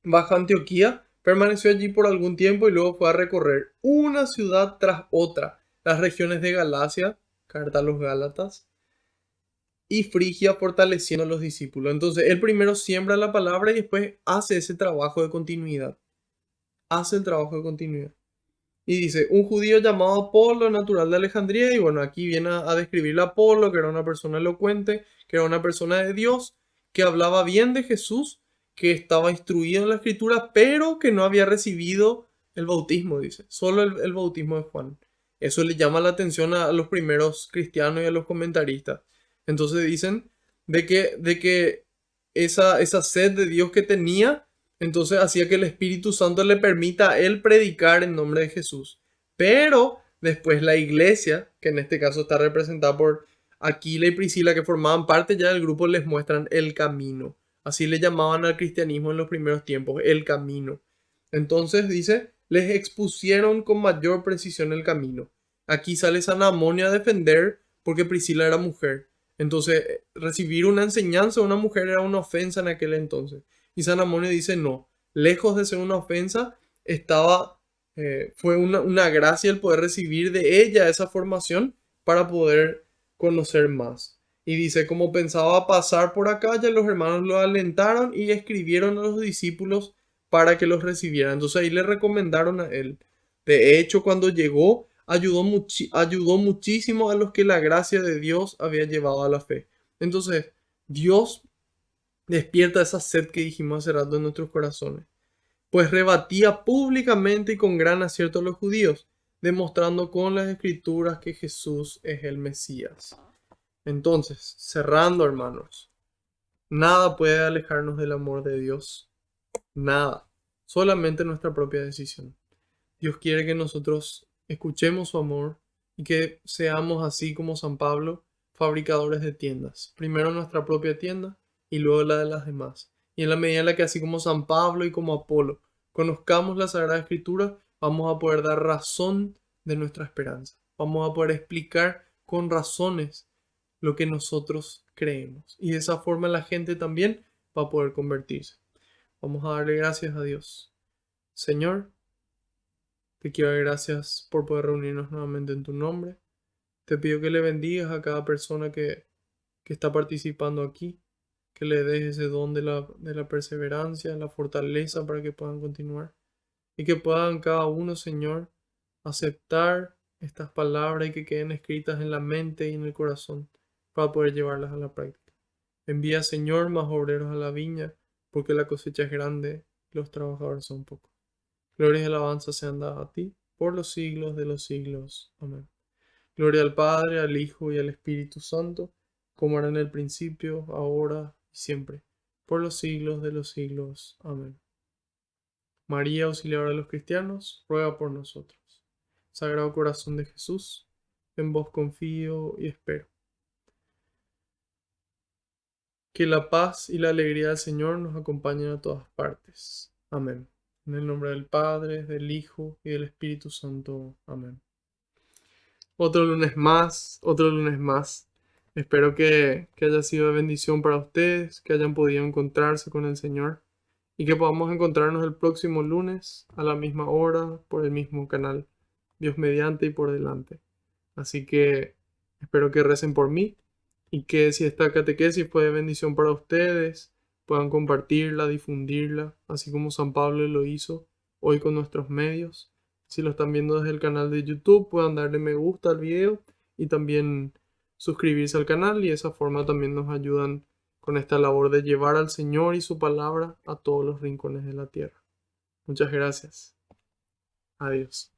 [SPEAKER 1] baja a Antioquía, permaneció allí por algún tiempo y luego fue a recorrer una ciudad tras otra, las regiones de Galacia, carta a los Gálatas, y Frigia, fortaleciendo a los discípulos. Entonces él primero siembra la palabra y después hace ese trabajo de continuidad. Hace el trabajo de continuidad. Y dice, un judío llamado Apolo, natural de Alejandría, y bueno, aquí viene a describir a Apolo, que era una persona elocuente, que era una persona de Dios, que hablaba bien de Jesús, que estaba instruido en la escritura, pero que no había recibido el bautismo, dice, solo el bautismo de Juan. Eso le llama la atención a los primeros cristianos y a los comentaristas. Entonces dicen de que esa sed de Dios que tenía, entonces hacía que el Espíritu Santo le permita a él predicar en nombre de Jesús. Pero después la iglesia, que en este caso está representada por Aquila y Priscila, que formaban parte ya del grupo, les muestran el camino. Así le llamaban al cristianismo en los primeros tiempos, el camino. Entonces dice, les expusieron con mayor precisión el camino. Aquí sale San Amonio a defender porque Priscila era mujer. Entonces, recibir una enseñanza de una mujer era una ofensa en aquel entonces. Y San Amonio dice no, lejos de ser una ofensa, fue una gracia el poder recibir de ella esa formación para poder conocer más. Y dice, como pensaba pasar por acá, ya los hermanos lo alentaron y escribieron a los discípulos para que los recibieran. Entonces ahí le recomendaron a él. De hecho, cuando llegó, ayudó muchísimo a los que la gracia de Dios había llevado a la fe. Entonces, Dios despierta esa sed que dijimos hace rato en nuestros corazones, pues rebatía públicamente y con gran acierto a los judíos, demostrando con las escrituras que Jesús es el Mesías. Entonces, cerrando, hermanos, nada puede alejarnos del amor de Dios, nada, solamente nuestra propia decisión. Dios quiere que nosotros escuchemos su amor y que seamos así como San Pablo, fabricadores de tiendas. Primero nuestra propia tienda y luego la de las demás. Y en la medida en la que así como San Pablo y como Apolo conozcamos la Sagrada Escritura, vamos a poder dar razón de nuestra esperanza. Vamos a poder explicar con razones lo que nosotros creemos. Y de esa forma la gente también va a poder convertirse. Vamos a darle gracias a Dios. Señor, te quiero dar gracias por poder reunirnos nuevamente en tu nombre. Te pido que le bendigas a cada persona que está participando aquí, que le des ese don de la perseverancia, la fortaleza para que puedan continuar y que puedan cada uno, Señor, aceptar estas palabras y que queden escritas en la mente y en el corazón para poder llevarlas a la práctica. Envía, Señor, más obreros a la viña, porque la cosecha es grande y los trabajadores son pocos. Gloria y alabanza sean dadas a ti por los siglos de los siglos. Amén. Gloria al Padre, al Hijo y al Espíritu Santo, como era en el principio, ahora y siempre, por los siglos de los siglos. Amén. María, auxiliadora de los cristianos, ruega por nosotros. Sagrado Corazón de Jesús, en vos confío y espero. Que la paz y la alegría del Señor nos acompañen a todas partes. Amén. En el nombre del Padre, del Hijo y del Espíritu Santo. Amén. Otro lunes más, otro lunes más. Espero que haya sido de bendición para ustedes, que hayan podido encontrarse con el Señor y que podamos encontrarnos el próximo lunes a la misma hora por el mismo canal. Dios mediante y por delante. Así que espero que recen por mí y que si esta catequesis fue de bendición para ustedes, puedan compartirla, difundirla, así como San Pablo lo hizo hoy con nuestros medios. Si lo están viendo desde el canal de YouTube, puedan darle me gusta al video y también suscribirse al canal y de esa forma también nos ayudan con esta labor de llevar al Señor y su palabra a todos los rincones de la tierra. Muchas gracias. Adiós.